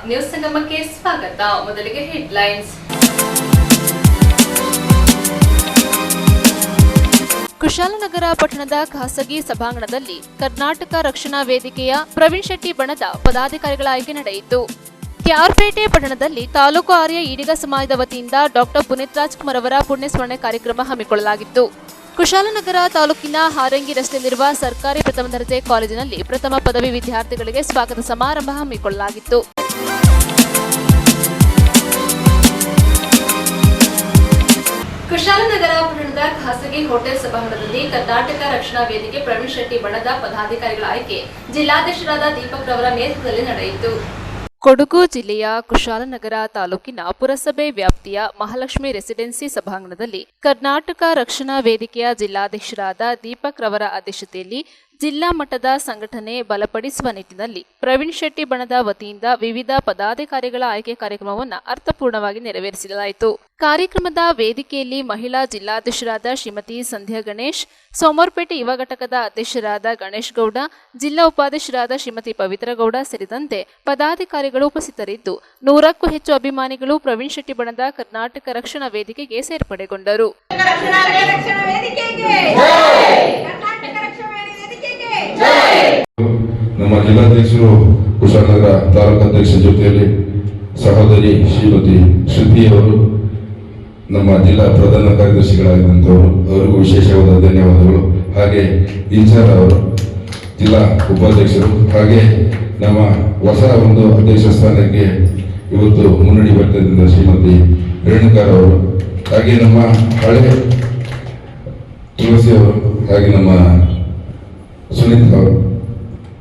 News ಸಂಗಮಕ್ಕೆ ಸ್ವಾಗತ. ಮೊದಲಿಗೆ headlines. Kushalnagar ಪಟ್ಟಣದ ಖಾಸಗಿ ಸಭಾಂಗಣದಲ್ಲಿ ಕರ್ನಾಟಕ ರಕ್ಷಣಾ ವೇದಿಕೆಯ ಪ್ರವೀಣ್ ಶೆಟ್ಟಿ ಬಣದ ಪದಾಧಿಕಾರಿಗಳ ಆಯ್ಕೆ ನಡೆಯಿತು. ಕೆಆರ್ಪೇಟೆ ಪಟ್ಟಣದಲ್ಲಿ ತಾಲೂಕು ಆರ್ಯ ಈಡಿಗ ಸಮಾಜದ ವತಿಯಿಂದ ಡಾಕ್ಟರ್ ಪುನೀತ್ ರಾಜ್ಕುಮಾರ್ ಅವರ ಪುಣ್ಯಸ್ಮರಣೆ ಕಾರ್ಯಕ್ರಮ ಹಮ್ಮಿಕೊಳ್ಳಲಾಗಿತ್ತು. ಕುಶಾಲನಗರ ತಾಲೂಕಿನ ಹಾರಂಗಿ ರಸ್ತೆಯಲ್ಲಿರುವ ಸರ್ಕಾರಿ ಪ್ರಥಮ ದರ್ಜೆ ಕಾಲೇಜಿನಲ್ಲಿ ಪ್ರಥಮ ಪದವಿ ವಿದ್ಯಾರ್ಥಿಗಳಿಗೆ ಸ್ವಾಗತ ಸಮಾರಂಭ ಹಮ್ಮಿಕೊಳ್ಳಲಾಗಿತ್ತು. ಕುಶಾಲನಗರ ಪಟ್ಟಣದ ಖಾಸಗಿ ಹೋಟೆಲ್ ಸಭಾಂಗಣದಲ್ಲಿ ಕರ್ನಾಟಕ ರಕ್ಷಣಾ ವೇದಿಕೆ ಪ್ರವೀಣ್ ಶೆಟ್ಟಿ ಬಣದ ಪದಾಧಿಕಾರಿಗಳ ಆಯ್ಕೆ ಜಿಲ್ಲಾಧ್ಯಕ್ಷರಾದ ದೀಪಕ್ ರವರ ನೇತೃತ್ವದಲ್ಲಿ ನಡೆಯಿತು. ಕೊಡಗು ಜಿಲ್ಲೆಯ ಕುಶಾಲನಗರ ತಾಲೂಕಿನ ಪುರಸಭೆ ವ್ಯಾಪ್ತಿಯ ಮಹಾಲಕ್ಷ್ಮಿ ರೆಸಿಡೆನ್ಸಿ ಸಭಾಂಗಣದಲ್ಲಿ ಕರ್ನಾಟಕ ರಕ್ಷಣಾ ವೇದಿಕೆಯ ಜಿಲ್ಲಾಧ್ಯಕ್ಷರಾದ ದೀಪಕ್ ರವರ ಅಧ್ಯಕ್ಷತೆಯಲ್ಲಿ ಜಿಲ್ಲಾ ಮಟ್ಟದ ಸಂಘಟನೆ ಬಲಪಡಿಸುವ ನಿಟ್ಟಿನಲ್ಲಿ ಪ್ರವೀಣ್ ಶೆಟ್ಟಿ ಬಣದ ವತಿಯಿಂದ ವಿವಿಧ ಪದಾಧಿಕಾರಿಗಳ ಆಯ್ಕೆ ಕಾರ್ಯಕ್ರಮವನ್ನು ಅರ್ಥಪೂರ್ಣವಾಗಿ ನೆರವೇರಿಸಲಾಯಿತು. ಕಾರ್ಯಕ್ರಮದ ವೇದಿಕೆಯಲ್ಲಿ ಮಹಿಳಾ ಜಿಲ್ಲಾಧ್ಯಕ್ಷರಾದ ಶ್ರೀಮತಿ ಸಂಧ್ಯಾ ಗಣೇಶ್, ಸೋಮವಾರಪೇಟೆ ಯುವ ಘಟಕದ ಅಧ್ಯಕ್ಷರಾದ ಗಣೇಶ್ ಗೌಡ, ಜಿಲ್ಲಾ ಉಪಾಧ್ಯಕ್ಷರಾದ ಶ್ರೀಮತಿ ಪವಿತ್ರ ಗೌಡ ಸೇರಿದಂತೆ ಪದಾಧಿಕಾರಿಗಳು ಉಪಸ್ಥಿತರಿದ್ದು 100ಕ್ಕೂ ಹೆಚ್ಚು ಅಭಿಮಾನಿಗಳು ಪ್ರವೀಣ್ ಶೆಟ್ಟಿ ಬಣದ ಕರ್ನಾಟಕ ರಕ್ಷಣಾ ವೇದಿಕೆಗೆ ಸೇರ್ಪಡೆಗೊಂಡರು. ನಮ್ಮ ಜಿಲ್ಲಾಧ್ಯಕ್ಷರು ಕುಶಾಲನಗರ ತಾಲೂಕು ಅಧ್ಯಕ್ಷ ಜೊತೆಯಲ್ಲಿ ಸಹೋದರಿ ಶ್ರೀಮತಿ ಶ್ರುತಿಯವರು, ನಮ್ಮ ಜಿಲ್ಲಾ ಪ್ರಧಾನ ಕಾರ್ಯದರ್ಶಿಗಳಾಗಿದ್ದಂಥವರು, ಅವರಿಗೂ ವಿಶೇಷವಾದ ಧನ್ಯವಾದಗಳು. ಹಾಗೆ ಇನ್ಚಾರ್ಜ್ ಅವರು, ಜಿಲ್ಲಾ ಉಪಾಧ್ಯಕ್ಷರು, ಹಾಗೆ ನಮ್ಮ ಹೊಸ ಒಂದು ಅಧ್ಯಕ್ಷ ಸ್ಥಾನಕ್ಕೆ ಇವತ್ತು ಮುನ್ನಡೆ ಬರ್ತಿದ್ದ ಶ್ರೀಮತಿ ರೇಣುಕಾರ್ ಅವರು, ಹಾಗೆ ನಮ್ಮ ಹಳೆ ತುಳಸಿ ಅವರು, ಹಾಗೆ ನಮ್ಮ ಸುನೀತ್ ಅವರು,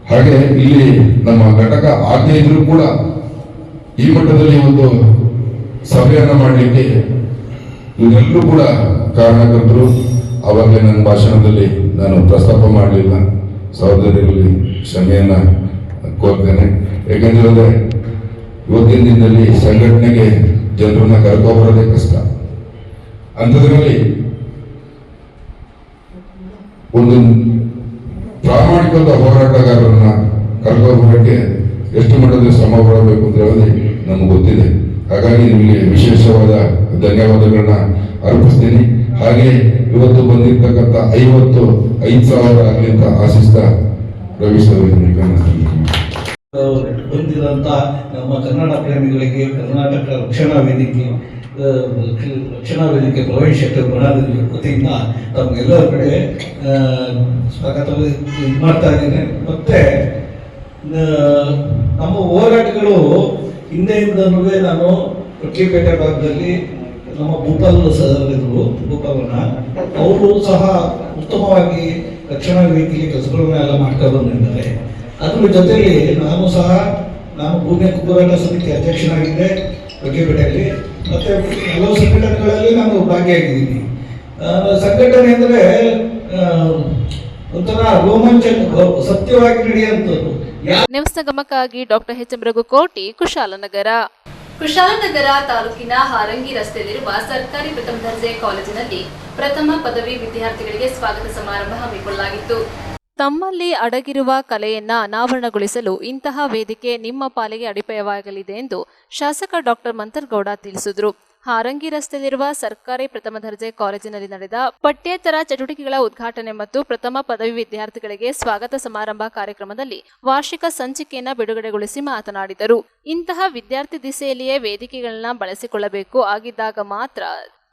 ಹಾಗೆ ಇಲ್ಲಿ ನಮ್ಮ ಘಟಕ ಆಗದೇ ಇದ್ರೂ ಕೂಡ ಈ ಮಟ್ಟದಲ್ಲಿ ಒಂದು ಸಭೆಯನ್ನ ಮಾಡಲಿಕ್ಕೆ ಇವರೆಲ್ಲರೂ ಕೂಡ ಕಾರಣಕರ್ತರು. ಅವಾಗಲೇ ನನ್ನ ಭಾಷಣದಲ್ಲಿ ನಾನು ಪ್ರಸ್ತಾಪ ಮಾಡಲಿಲ್ಲ, ಸಹೋದರರಲ್ಲಿ ಕ್ಷಮೆಯನ್ನ ಕೋರ್ತೇನೆ. ಯಾಕಂದ್ರೆ ಇವತ್ತಿನ ದಿನದಲ್ಲಿ ಸಂಘಟನೆಗೆ ಜನರನ್ನ ಕರ್ಕೊಂಡ್ಬರೋದೇ ಕಷ್ಟ. ಅಂಥದ್ರಲ್ಲಿ ಒಂದು ಪ್ರಾಮಾಣಿಕವಾದ ಹೋರಾಟಗಾರರನ್ನ ಕರ್ಕೊಂಡ್ಬರೋಕ್ಕೆ ಎಷ್ಟು ಮಟ್ಟದ ಶ್ರಮ ಪಡಬೇಕು ಅಂತ ಹೇಳೋದು ನಮ್ಗೆ ಗೊತ್ತಿದೆ. ಹಾಗಾಗಿ ನಿಮಗೆ ವಿಶೇಷವಾದ ಧನ್ಯವಾದಗಳನ್ನ ಅರ್ಪಿಸ್ತೀನಿ. ಹಾಗೆ ಇವತ್ತು ಬಂದಿರ್ತಕ್ಕಂಥ 55,000 ಆಗಲಿ ಅಂತ ಆಶಿಸ್ತಾ ರವೀಶ್ ಬಂದಿರಂತ ನಮ್ಮ ಕನ್ನಡ ಪ್ರೇಮಿಗಳಿಗೆ ಕರ್ನಾಟಕ ರಕ್ಷಣಾ ವೇದಿಕೆ ಪ್ರವೀಣ್ ಶೆಟ್ಟಿ ಬಣದ ವತಿಯಿಂದ ತಮಗೆಲ್ಲರ ಕಡೆ ಸ್ವಾಗತ ಮಾಡ್ತಾ ಇದ್ದೇನೆ. ಮತ್ತೆ ನಮ್ಮ ಹೋರಾಟಗಳು ಹಿಂದೆಯಿಂದನೂ ನಾನು ಕೊಟ್ಲಿಪೇಟೆ ಭಾಗದಲ್ಲಿ ನಮ್ಮ ಭೂಪಾಲ್ ಸರ್ ಇದ್ರು, ಭೂಪಾಲನ ಅವರು ಸಹ ಉತ್ತಮವಾಗಿ ರಕ್ಷಣಾ ವೇದಿಕೆಯಲ್ಲಿ ಕೆಲಸಗಳನ್ನೆಲ್ಲ ಮಾಡ್ತಾ ಬಂದಿದ್ದಾರೆ. ಅದ್ರ ಜೊತೆಯಲ್ಲಿ ನಾನು ಭೂಮಿ ಹಕ್ಕು ಹೋರಾಟ ಸಮಿತಿ ಅಧ್ಯಕ್ಷನಾಗಿದ್ದೆ ಕೊಟ್ಲಿಪೇಟೆಯಲ್ಲಿ. ಮತ್ತೆ ಹಲವು ಸಂಘಟನೆಗಳಲ್ಲಿ ನಾನು ಭಾಗಿಯಾಗಿದ್ದೀನಿ. ಸಂಘಟನೆ ಅಂದರೆ ಒಂಥರ ರೋಮಾಂಚಕ, ಸತ್ಯವಾಗಿ ನಡೆಯುವಂಥದ್ದು. ನ್ಯೂಸ್ ಸಂಗಮಕ್ಕಾಗಿ doctor H M Raghukoti, Kushalanagar. Kushalanagar ತಾಲೂಕಿನ ಹಾರಂಗಿ ರಸ್ತೆಯಲ್ಲಿರುವ ಸರ್ಕಾರಿ ಪ್ರಥಮ ದರ್ಜೆ ಕಾಲೇಜಿನಲ್ಲಿ ಪ್ರಥಮ ಪದವಿ ವಿದ್ಯಾರ್ಥಿಗಳಿಗೆ ಸ್ವಾಗತ ಸಮಾರಂಭ ಹಮ್ಮಿಕೊಳ್ಳಲಾಗಿತ್ತು. ತಮ್ಮಲ್ಲಿ ಅಡಗಿರುವ ಕಲೆಯನ್ನ ಅನಾವರಣಗೊಳಿಸಲು ಇಂತಹ ವೇದಿಕೆ ನಿಮ್ಮ ಪಾಲಿಗೆ ಅಡಿಪಾಯವಾಗಲಿದೆ ಎಂದು ಶಾಸಕ ಡಾಕ್ಟರ್ ಮಂತರ್ಗೌಡ ತಿಳಿಸಿದರು. ಹಾರಂಗಿ ರಸ್ತೆಯಲ್ಲಿರುವ ಸರ್ಕಾರಿ ಪ್ರಥಮ ದರ್ಜೆ ಕಾಲೇಜಿನಲ್ಲಿ ನಡೆದ ಪಠ್ಯೇತರ ಚಟುವಟಿಕೆಗಳ ಉದ್ಘಾಟನೆ ಮತ್ತು ಪ್ರಥಮ ಪದವಿ ವಿದ್ಯಾರ್ಥಿಗಳಿಗೆ ಸ್ವಾಗತ ಸಮಾರಂಭ ಕಾರ್ಯಕ್ರಮದಲ್ಲಿ ವಾರ್ಷಿಕ ಸಂಚಿಕೆಯನ್ನು ಬಿಡುಗಡೆಗೊಳಿಸಿ ಮಾತನಾಡಿದರು. ಇಂತಹ ವಿದ್ಯಾರ್ಥಿ ದಿಸೆಯಲ್ಲಿಯೇ ವೇದಿಕೆಗಳನ್ನ ಬಳಸಿಕೊಳ್ಳಬೇಕು. ಆಗಿದ್ದಾಗ ಮಾತ್ರ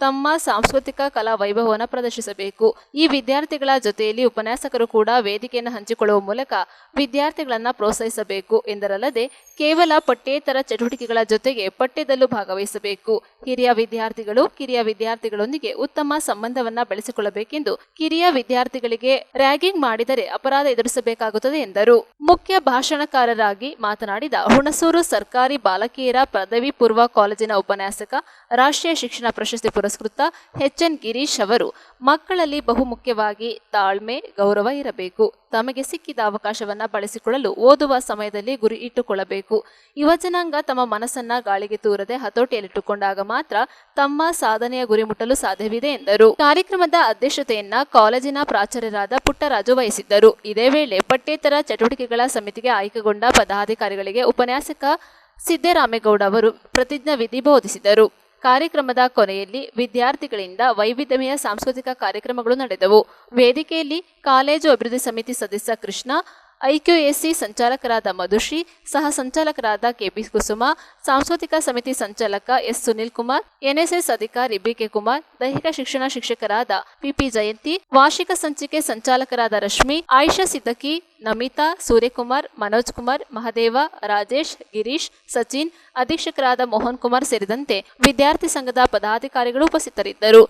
ತಮ್ಮ ಸಾಂಸ್ಕೃತಿಕ ಕಲಾ ವೈಭವವನ್ನು ಪ್ರದರ್ಶಿಸಬೇಕು. ಈ ವಿದ್ಯಾರ್ಥಿಗಳ ಜೊತೆಯಲ್ಲಿ ಉಪನ್ಯಾಸಕರು ಕೂಡ ವೇದಿಕೆಯನ್ನು ಹಂಚಿಕೊಳ್ಳುವ ಮೂಲಕ ವಿದ್ಯಾರ್ಥಿಗಳನ್ನ ಪ್ರೋತ್ಸಾಹಿಸಬೇಕು ಎಂದರಲ್ಲದೆ ಕೇವಲ ಪಠ್ಯೇತರ ಚಟುವಟಿಕೆಗಳ ಜೊತೆಗೆ ಪಠ್ಯದಲ್ಲೂ ಭಾಗವಹಿಸಬೇಕು. ಹಿರಿಯ ವಿದ್ಯಾರ್ಥಿಗಳು ಕಿರಿಯ ವಿದ್ಯಾರ್ಥಿಗಳೊಂದಿಗೆ ಉತ್ತಮ ಸಂಬಂಧವನ್ನ ಬೆಳೆಸಿಕೊಳ್ಳಬೇಕೆಂದು ಕಿರಿಯ ವಿದ್ಯಾರ್ಥಿಗಳಿಗೆ ರ್ಯಾಗಿಂಗ್ ಮಾಡಿದರೆ ಅಪರಾಧ ಎದುರಿಸಬೇಕಾಗುತ್ತದೆ ಎಂದರು. ಮುಖ್ಯ ಭಾಷಣಕಾರರಾಗಿ ಮಾತನಾಡಿದ ಹುಣಸೂರು ಸರ್ಕಾರಿ ಬಾಲಕಿಯರ ಪದವಿ ಪೂರ್ವ ಕಾಲೇಜಿನ ಉಪನ್ಯಾಸಕ, ರಾಷ್ಟ್ರೀಯ ಶಿಕ್ಷಣ ಪ್ರಶಸ್ತಿ ಪುರಸ್ಕೃತ ಎಚ್.ಎನ್. ಗಿರೀಶ್ ಅವರು ಮಕ್ಕಳಲ್ಲಿ ಬಹುಮುಖ್ಯವಾಗಿ ತಾಳ್ಮೆ, ಗೌರವ ಇರಬೇಕು. ತಮಗೆ ಸಿಕ್ಕಿದ ಅವಕಾಶವನ್ನ ಬಳಸಿಕೊಳ್ಳಲು ಓದುವ ಸಮಯದಲ್ಲಿ ಗುರಿ ಇಟ್ಟುಕೊಳ್ಳಬೇಕು. ಯುವಜನಾಂಗ ತಮ್ಮ ಮನಸ್ಸನ್ನ ಗಾಳಿಗೆ ತೂರದೆ ಹತೋಟಿಯಲ್ಲಿಟ್ಟುಕೊಂಡಾಗ ಮಾತ್ರ ತಮ್ಮ ಸಾಧನೆಯ ಗುರಿ ಮುಟ್ಟಲು ಸಾಧ್ಯವಿದೆ ಎಂದರು. ಕಾರ್ಯಕ್ರಮದ ಅಧ್ಯಕ್ಷತೆಯನ್ನ ಕಾಲೇಜಿನ ಪ್ರಾಚಾರ್ಯರಾದ ಪುಟ್ಟರಾಜು ವಹಿಸಿದ್ದರು. ಇದೇ ವೇಳೆ ಪಠ್ಯೇತರ ಚಟುವಟಿಕೆಗಳ ಸಮಿತಿಗೆ ಆಯ್ಕೆಗೊಂಡ ಪದಾಧಿಕಾರಿಗಳಿಗೆ ಉಪನ್ಯಾಸಕ ಸಿದ್ದರಾಮೇಗೌಡ ಅವರು ಪ್ರತಿಜ್ಞಾ ವಿಧಿ ಬೋಧಿಸಿದರು. ಕಾರ್ಯಕ್ರಮದ ಕೊನೆಯಲ್ಲಿ ವಿದ್ಯಾರ್ಥಿಗಳಿಂದ ವೈವಿಧ್ಯಮಯ ಸಾಂಸ್ಕೃತಿಕ ಕಾರ್ಯಕ್ರಮಗಳು ನಡೆದವು. ವೇದಿಕೆಯಲ್ಲಿ ಕಾಲೇಜು ಅಭಿವೃದ್ಧಿ ಸಮಿತಿ ಸದಸ್ಯ ಕೃಷ್ಣ, ಐಕ್ಯುಎಸಿ ಸಂಚಾಲಕರಾದ ಮಧುಶ್ರೀ, ಸಹ ಸಂಚಾಲಕರಾದ ಕೆಪಿ ಕುಸುಮ, ಸಾಂಸ್ಕೃತಿಕ ಸಮಿತಿ ಸಂಚಾಲಕ ಎಸ್ ಸುನಿಲ್ ಕುಮಾರ್, ಎನ್ಎಸ್ಎಸ್ ಅಧಿಕಾರಿ ಬಿಕೆ ಕುಮಾರ್, ದೈಹಿಕ ಶಿಕ್ಷಣ ಶಿಕ್ಷಕರಾದ ಪಿಪಿ ಜಯಂತಿ, ವಾರ್ಷಿಕ ಸಂಚಿಕೆ ಸಂಚಾಲಕರಾದ ರಶ್ಮಿ, ಆಯಿಷಾ ಸಿದ್ದಕಿ, ನಮಿತಾ, ಸೂರ್ಯಕುಮಾರ್, ಮನೋಜ್ ಕುಮಾರ್, ಮಹದೇವ, ರಾಜೇಶ್, ಗಿರೀಶ್, ಸಚಿನ್, ಅಧೀಕ್ಷಕರಾದ ಮೋಹನ್ ಕುಮಾರ್ ಸೇರಿದಂತೆ ವಿದ್ಯಾರ್ಥಿ ಸಂಘದ ಪದಾಧಿಕಾರಿಗಳು ಉಪಸ್ಥಿತರಿದ್ದರು.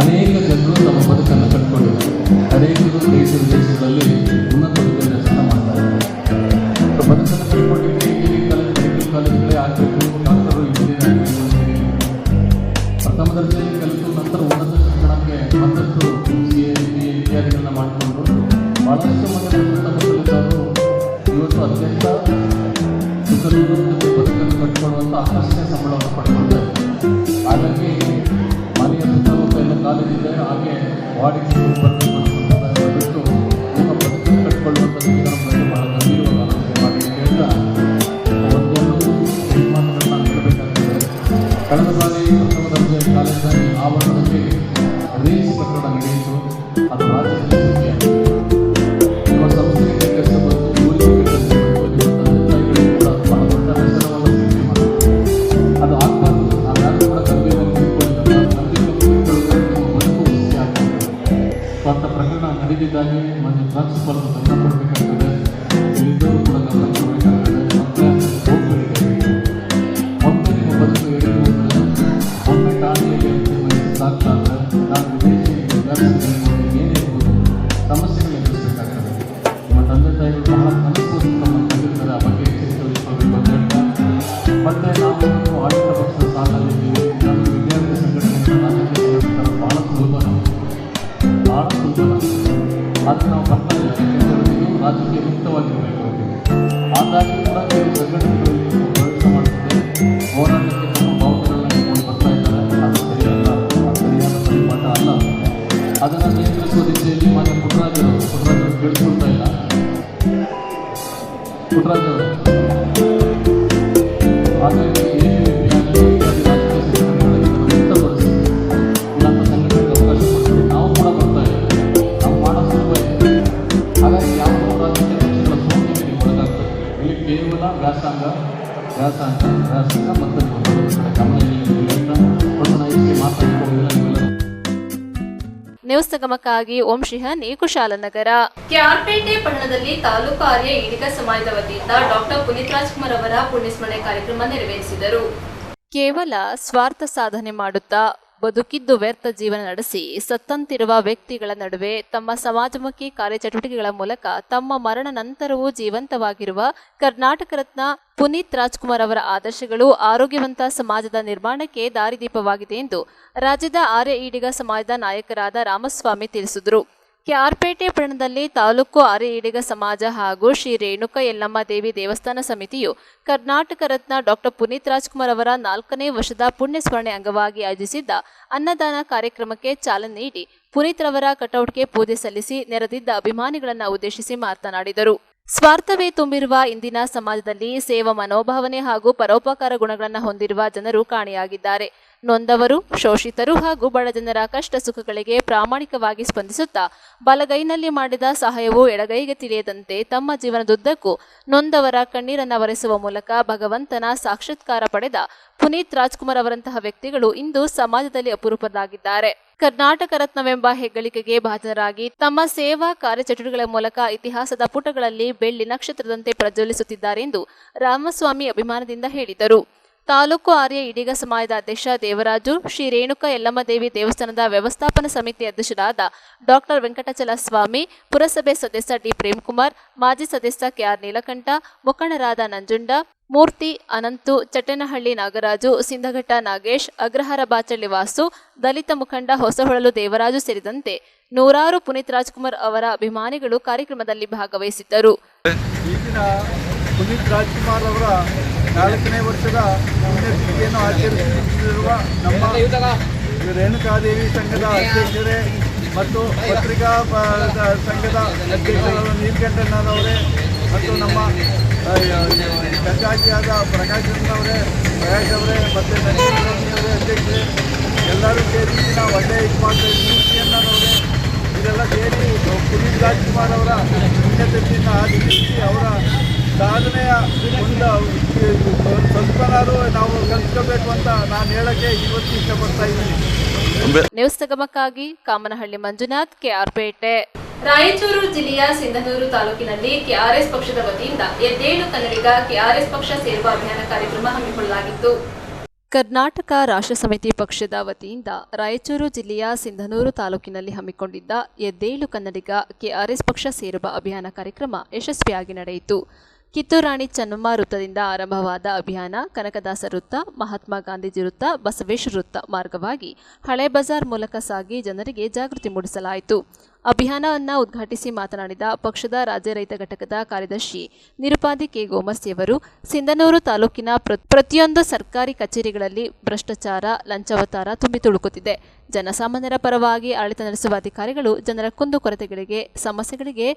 ಅನೇಕ ಜನರು ತಮ್ಮ ಬದುಕನ್ನು ಕಟ್ಕೊಂಡಿದ್ದಾರೆ. ಅನೇಕರು ದೇಶ ವಿದೇಶಗಳಲ್ಲಿ ಉನ್ನತ ವಿದ್ಯಾಭ್ಯಾಸನ ಮಾಡ್ತಾ ಇದ್ದಾರೆ. ಬದುಕನ್ನು ಕಟ್ಕೊಂಡಿದ್ದರೆ ಇಂಜಿನಿಯರಿಂಗ್ ಕಾಲೇಜ್, ಮೆಡಿಕಲ್ ಕಾಲೇಜ್ಗಳೇ ಆಗಬೇಕು, ಡಾಕ್ಟರು, ಇಂಜಿನಿಯರ್ ಆಗಬೇಕು. ಪ್ರಥಮ ದರ್ಜೆಯಲ್ಲಿ ಕಲಿತು ನಂತರ ಉನ್ನತ ಶಿಕ್ಷಣಕ್ಕೆ ಮತ್ತಷ್ಟು CA, BA ಇತ್ಯಾದಿಗಳನ್ನ ಮಾಡಿಕೊಂಡು ಬಹಳಷ್ಟು ಮಂದಿ ಬದುಕಲಿದ್ದವರು ಇವತ್ತು ಅತ್ಯಂತ ಸುಖದೂರು ಮತ್ತು ಬದುಕನ್ನು ಕಟ್ಟಿಕೊಳ್ಳುವಂಥ ಆಕರ್ಷಣೀಯ ಸಂಬಳವನ್ನು ಪಡ್ಕೊಳ್ತಾರೆ. ಹಾಗಾಗಿ ಮನೆಯ ಸುತ್ತಮುತ್ತ ಎಲ್ಲ ಕಾಲೇಜಿದೆ, ಹಾಗೆ ವಾಡಿಕೆ ಬರಬೇಕು ಅಂತ ಬಿಟ್ಟು ನಿಮ್ಮ ಬದುಕನ್ನು ಕಟ್ಟಿಕೊಳ್ಳುವಂಥದ್ದು ನಮ್ಮ ಬಗ್ಗೆ ಬಹಳ ಗಂಭೀರವಾಗಿ ಆಲೋಚನೆ ಮಾಡಿ ಹೇಳ್ತಾ ಒಂದೆರಡು ಮಾತುಗಳನ್ನ ಹೇಳಬೇಕಾಗ್ತದೆ. ಕಳೆದ ಬಾರಿ ಪ್ರಥಮ ದರ್ಜೆ ಕಾಲೇಜಿನಲ್ಲಿ ಆವರಣದಲ್ಲಿ ರೇಸ್ ಕಟ್ಟಡ ನಡೆಯಿತು. ಅದು ರಾಜ್ಯದಲ್ಲಿ ಸುದ್ದಿಯಾಯಿತು. ನಿಮ್ಮ ಸಂಸ್ಥೆಗೆ ಕೆಲಸ ಬಂತು, ಊರಿಗೆ ಕೆಲಸ ಬಂತು, ನಿಮ್ಮ ತಂದೆ ತಾಯಿಗಳಿಗೆ ಕೂಡ ಬಹಳ ದೊಡ್ಡ ಹೆಸರವನ್ನು ಸೃಷ್ಟಿ ಮಾಡಿತು. ಅದು ಆಗಬಾರ್ದು. ನಾವ್ಯಾರು ಕೂಡ ಗಂಭೀರವಾಗಿ ತಿಳ್ಕೊಂಡಿಲ್ಲ. ಸ್ವಂತ ಪ್ರಕರಣ ನಡೆದಿದ್ದಾಗೆ ಮತ್ತು ಪ್ರಾಂಶುಪಾಲರು ಗಮನ ಕೊಡಬೇಕಾಗ್ತದೆ. ಇಲ್ಲಿದ್ದವರು ಕೂಡ ಗಮನ ಕೊಡಬೇಕಾಗ್ತದೆ. ಮತ್ತು ಹೋಗ್ಬೇಕಾಗಿದೆ. ಒಮ್ಮೆ ನಿಮ್ಮ ಬದುಕು ಹೇಳಿದ್ರೆ ಒಮ್ಮೆ ಠಾಣೆಯಲ್ಲಿ ಅಂತಿಮ ಸಾಕ್ತಾದ್ರೆ ನಾನು ವಿದೇಶಿ ಏನಿರ್ಬೋದು ಸಮಸ್ಯೆಗಳು ಎದುರಿಸಬೇಕಾಗ್ತದೆ. ನಿಮ್ಮ ತಂದೆ ತಾಯಿಗಳು ಬಹಳ ಕನಸು ತಮ್ಮ ತಂದಿರ್ತಾರೆ, ಆ ಬಗ್ಗೆ ಎಚ್ಚರಿಕೆ ವಹಿಸಬೇಕು ಅಂತ ಹೇಳ್ತಾ ಮತ್ತು ನಾವು ಆಡಳಿತ ಪಕ್ಷದ ಸಾಲಲ್ಲಿದ್ದೀವಿ. ನಮ್ಮ ವಿದ್ಯಾರ್ಥಿ ಸಂಘಟನೆಗಳ ರಾಜಕೀಯ ಬಹಳ ಸುಲಭ ಭಾಳ ಸುಲಭ. ಆದರೆ ನಾವು ಬರ್ತಾ ಇಲ್ಲ, ಯಾಕೆಂದರೆ ಇದು ರಾಜಕೀಯ ಮುಕ್ತವಾಗಿರಬೇಕು ಅಂತಿದೆ. ಹಾಗಾಗಿ ಕೂಡ ಕೆಲವು ಸಂಘಟನೆಗಳಲ್ಲಿ ಪ್ರವೇಶ ಮಾಡ್ತಿದೆ, ಹೋರಾಟಕ್ಕೆ ತಮ್ಮ ಭಾವನೆಗಳನ್ನ ಇಟ್ಕೊಂಡು ಬರ್ತಾ ಇದ್ದಾರೆ. ಅದು ಸರಿಯಲ್ಲ, ಅದು ಸರಿಯಾದ ಪರಿಪಾಠ ಅಲ್ಲ. ಅದನ್ನು ನಿಯಂತ್ರಿಸುವ ದಿಶೆಯಲ್ಲಿ ಮಾನ್ಯ ಪುಟ್ಟರಾಜರು ಕೇಳಿಸ್ಕೊಳ್ತಾ ಇಲ್ಲ. ಪುಟ್ಟರಾಜರು ಹಾಗಾಗಿ ವ್ಯಾಸಂಗ ಮತ್ತು ನ್ಯೂಸ್ ನಿಗಮಕ್ಕಾಗಿ ಓಂ ಶಿಹಾನಿ, ಕುಶಾಲನಗರ. ಕೆಆರ್ಪೇಟೆ ಪಟ್ಟಣದಲ್ಲಿ ತಾಲೂಕು ಆರ್ಯ ಈಡಿಗ ಸಮಾಜದ ವತಿಯಿಂದ ಡಾಕ್ಟರ್ ಪುನೀತ್ ರಾಜ್ಕುಮಾರ್ ಅವರ ಪುಣ್ಯಸ್ಮರಣೆ ಕಾರ್ಯಕ್ರಮ ನೆರವೇರಿಸಿದರು. ಕೇವಲ ಸ್ವಾರ್ಥ ಸಾಧನೆ ಮಾಡುತ್ತಾ ಬದುಕಿದ್ದು ವ್ಯರ್ಥ ಜೀವನ ನಡೆಸಿ ಸತ್ತಂತಿರುವ ವ್ಯಕ್ತಿಗಳ ನಡುವೆ ತಮ್ಮ ಸಮಾಜಮುಖಿ ಕಾರ್ಯಚಟುವಟಿಕೆಗಳ ಮೂಲಕ ತಮ್ಮ ಮರಣ ನಂತರವೂ ಜೀವಂತವಾಗಿರುವ ಕರ್ನಾಟಕ ರತ್ನ ಪುನೀತ್ ರಾಜ್ಕುಮಾರ್ ಅವರ ಆದರ್ಶಗಳು ಆರೋಗ್ಯವಂತ ಸಮಾಜದ ನಿರ್ಮಾಣಕ್ಕೆ ದಾರಿದೀಪವಾಗಿದೆ ಎಂದು ರಾಜ್ಯದ ಆರ್ಯ ಈಡಿಗ ಸಮಾಜದ ನಾಯಕರಾದ ರಾಮಸ್ವಾಮಿ ತಿಳಿಸಿದರು. ಕೆಆರ್ಪೇಟೆ ಪಟ್ಟಣದಲ್ಲಿ ತಾಲೂಕು ಆರ್ಯ ಈಡಿಗ ಸಮಾಜ ಹಾಗೂ ಶ್ರೀ ರೇಣುಕ ಯಲ್ಲಮ್ಮ ದೇವಿ ದೇವಸ್ಥಾನ ಸಮಿತಿಯು ಕರ್ನಾಟಕ ರತ್ನ ಡಾಕ್ಟರ್ ಪುನೀತ್ ರಾಜ್ಕುಮಾರ್ ಅವರ 4ನೇ ವರ್ಷದ ಪುಣ್ಯಸ್ಮರಣೆ ಅಂಗವಾಗಿ ಆಯೋಜಿಸಿದ್ದ ಅನ್ನದಾನ ಕಾರ್ಯಕ್ರಮಕ್ಕೆ ಚಾಲನೆ ನೀಡಿ ಪುನೀತ್ ರವರ ಕಟೌಟ್ಗೆ ಪೂಜೆ ಸಲ್ಲಿಸಿ ನೆರೆದಿದ್ದ ಅಭಿಮಾನಿಗಳನ್ನು ಉದ್ದೇಶಿಸಿ ಮಾತನಾಡಿದರು. ಸ್ವಾರ್ಥವೇ ತುಂಬಿರುವ ಇಂದಿನ ಸಮಾಜದಲ್ಲಿ ಸೇವಾ ಮನೋಭಾವನೆ ಹಾಗೂ ಪರೋಪಕಾರ ಗುಣಗಳನ್ನು ಹೊಂದಿರುವ ಜನರು ಕಾಣೆಯಾಗಿದ್ದಾರೆ. ನೊಂದವರು, ಶೋಷಿತರು ಹಾಗೂ ಬಡ ಜನರ ಕಷ್ಟ ಸುಖಗಳಿಗೆ ಪ್ರಾಮಾಣಿಕವಾಗಿ ಸ್ಪಂದಿಸುತ್ತಾ ಬಲಗೈನಲ್ಲಿ ಮಾಡಿದ ಸಹಾಯವು ಎಡಗೈಗೆ ತಿಳಿಯದಂತೆ ತಮ್ಮ ಜೀವನದುದ್ದಕ್ಕೂ ನೊಂದವರ ಕಣ್ಣೀರನ್ನು ಒರೆಸುವ ಮೂಲಕ ಭಗವಂತನ ಸಾಕ್ಷಾತ್ಕಾರ ಪಡೆದ ಪುನೀತ್ ರಾಜ್ಕುಮಾರ್ ಅವರಂತಹ ವ್ಯಕ್ತಿಗಳು ಇಂದು ಸಮಾಜದಲ್ಲಿ ಅಪರೂಪರಾಗಿದ್ದಾರೆ. ಕರ್ನಾಟಕ ರತ್ನವೆಂಬ ಹೆಗ್ಗಳಿಕೆಗೆ ಭಾಜನರಾಗಿ ತಮ್ಮ ಸೇವಾ ಕಾರ್ಯಚಟುವಟಿಕೆಗಳ ಮೂಲಕ ಇತಿಹಾಸದ ಪುಟಗಳಲ್ಲಿ ಬೆಳ್ಳಿ ನಕ್ಷತ್ರದಂತೆ ಪ್ರಜ್ವಲಿಸುತ್ತಿದ್ದಾರೆ ಎಂದು ರಾಮಸ್ವಾಮಿ ಅಭಿಮಾನದಿಂದ ಹೇಳಿದರು. ತಾಲೂಕು ಆರ್ಯ ಈಡಿಗ ಸಮಾಜದ ಅಧ್ಯಕ್ಷ ದೇವರಾಜು, ಶ್ರೀ ರೇಣುಕ ಯಲ್ಲಮ್ಮದೇವಿ ದೇವಸ್ಥಾನದ ವ್ಯವಸ್ಥಾಪನಾ ಸಮಿತಿ ಅಧ್ಯಕ್ಷರಾದ ಡಾಕ್ಟರ್ ವೆಂಕಟಾಚಲಸ್ವಾಮಿ, ಪುರಸಭೆ ಸದಸ್ಯ ಡಿ ಪ್ರೇಮ್ಕುಮಾರ್, ಮಾಜಿ ಸದಸ್ಯ ಕೆಆರ್ ನೀಲಕಂಠ, ಮುಖಂಡರಾದ ನಂಜುಂಡ, ಮೂರ್ತಿ, ಅನಂತು, ಚಟ್ಟೆನಹಳ್ಳಿ ನಾಗರಾಜು, ಸಿಂಧಘಟ್ಟ ನಾಗೇಶ್, ಅಗ್ರಹಾರ ಬಾಚಳ್ಳಿ ವಾಸು, ದಲಿತ ಮುಖಂಡ ಹೊಸಹೊಳಲು ದೇವರಾಜು ಸೇರಿದಂತೆ ನೂರಾರು ಪುನೀತ್ ರಾಜ್ಕುಮಾರ್ ಅವರ ಅಭಿಮಾನಿಗಳು ಕಾರ್ಯಕ್ರಮದಲ್ಲಿ ಭಾಗವಹಿಸಿದ್ದರು. ಪುನೀತ್ ರಾಜ್ಕುಮಾರ್ ಅವರ 4ನೇ ವರ್ಷದ ಪುಣ್ಯತಿಥಿಯನ್ನು ಆಚರಿಸುತ್ತಿರುವ ನಮ್ಮ ರೇಣುಕಾದೇವಿ ಸಂಘದ ಅಧ್ಯಕ್ಷರೇ ಮತ್ತು ಪತ್ರಿಕಾ ಸಂಘದ ಅಧ್ಯಕ್ಷರಾದ ನೀಲಕಂಠಣ್ಣನವರೇ ಮತ್ತು ನಮ್ಮ ಖಜಾಂಚಿಯಾದ ಪ್ರಕಾಶಣ್ಣವರೇ ಮತ್ತು ನರೇಂದ್ರಮೋದಿಯವರೇ ಅಧ್ಯಕ್ಷರೇ ಎಲ್ಲರೂ ಸೇರಿ ನಾವು ಒಳ್ಳೆ ಇದು ಮಾಡ್ತಾ ಮೂರ್ತಿಯಣ್ಣನವರೇ ಇದೆಲ್ಲ ಸೇರಿ ಪುನೀತ್ ರಾಜ್ಕುಮಾರ್ ಅವರ ಪುಣ್ಯತಿಥಿಯನ್ನು ಆಚರಿಸಿ ಅವರ ಸಾಧನೆಯ ಒಂದು ಸ್ವಲ್ಪನಾರು ನಾವು ಕಲಿಸ್ಕೋಬೇಕು ಅಂತ ನಾನು ಹೇಳಕ್ಕೆ ಇವತ್ತು ಇಷ್ಟಪಡ್ತಾ ಇದ್ದೀನಿ. ನ್ಯೂಸ್ ನಿಗಮಕ್ಕಾಗಿ ಕಾಮನಹಳ್ಳಿ ಮಂಜುನಾಥ್, ಕೆಆರ್ಪೇಟೆ. ರಾಯಚೂರು ಜಿಲ್ಲೆಯ ಸಿಂಧನೂರು ತಾಲೂಕಿನಲ್ಲಿ ಕೆಆರ್ಎಸ್ ಪಕ್ಷದ ವತಿಯಿಂದ ಎದ್ದೇಳು ಕನ್ನಡಿಗ ಕೆಆರ್ಎಸ್ ಪಕ್ಷ ಸೇರುವ ಅಭಿಯಾನ ಕಾರ್ಯಕ್ರಮ ಹಮ್ಮಿಕೊಳ್ಳಲಾಗಿತ್ತು. ಕರ್ನಾಟಕ ರಾಷ್ಟ್ರ ಸಮಿತಿ ಪಕ್ಷದ ವತಿಯಿಂದ ರಾಯಚೂರು ಜಿಲ್ಲೆಯ ಸಿಂಧನೂರು ತಾಲೂಕಿನಲ್ಲಿ ಹಮ್ಮಿಕೊಂಡಿದ್ದ ಎದ್ದೇಳು ಕನ್ನಡಿಗ ಕೆಆರ್ಎಸ್ ಪಕ್ಷ ಸೇರುವ ಅಭಿಯಾನ ಕಾರ್ಯಕ್ರಮ ಯಶಸ್ವಿಯಾಗಿ ನಡೆಯಿತು. ಕಿತ್ತೂರಾಣಿ ಚೆನ್ನಮ್ಮ ವೃತ್ತದಿಂದ ಆರಂಭವಾದ ಅಭಿಯಾನ ಕನಕದಾಸ ವೃತ್ತ, ಮಹಾತ್ಮ ಗಾಂಧೀಜಿ ವೃತ್ತ, ಬಸವೇಶ್ವರ ವೃತ್ತ ಮಾರ್ಗವಾಗಿ ಹಳೆ ಬಜಾರ್ ಮೂಲಕ ಸಾಗಿ ಜನರಿಗೆ ಜಾಗೃತಿ ಮೂಡಿಸಲಾಯಿತು. ಅಭಿಯಾನವನ್ನು ಉದ್ಘಾಟಿಸಿ ಮಾತನಾಡಿದ ಪಕ್ಷದ ರಾಜ್ಯ ರೈತ ಘಟಕದ ಕಾರ್ಯದರ್ಶಿ ನಿರುಪಾದಿ ಕೆ ಗೋಮಸ್ತಿಯವರು, ಸಿಂಧನೂರು ತಾಲೂಕಿನ ಪ್ರತಿಯೊಂದು ಸರ್ಕಾರಿ ಕಚೇರಿಗಳಲ್ಲಿ ಭ್ರಷ್ಟಾಚಾರ, ಲಂಚಾವತಾರ ತುಂಬಿ ತುಳುಕುತ್ತಿದೆ. ಜನಸಾಮಾನ್ಯರ ಪರವಾಗಿ ಆಡಳಿತ ನಡೆಸುವ ಅಧಿಕಾರಿಗಳು ಜನರ ಕುಂದುಕೊರತೆಗಳಿಗೆ, ಸಮಸ್ಯೆಗಳಿಗೆ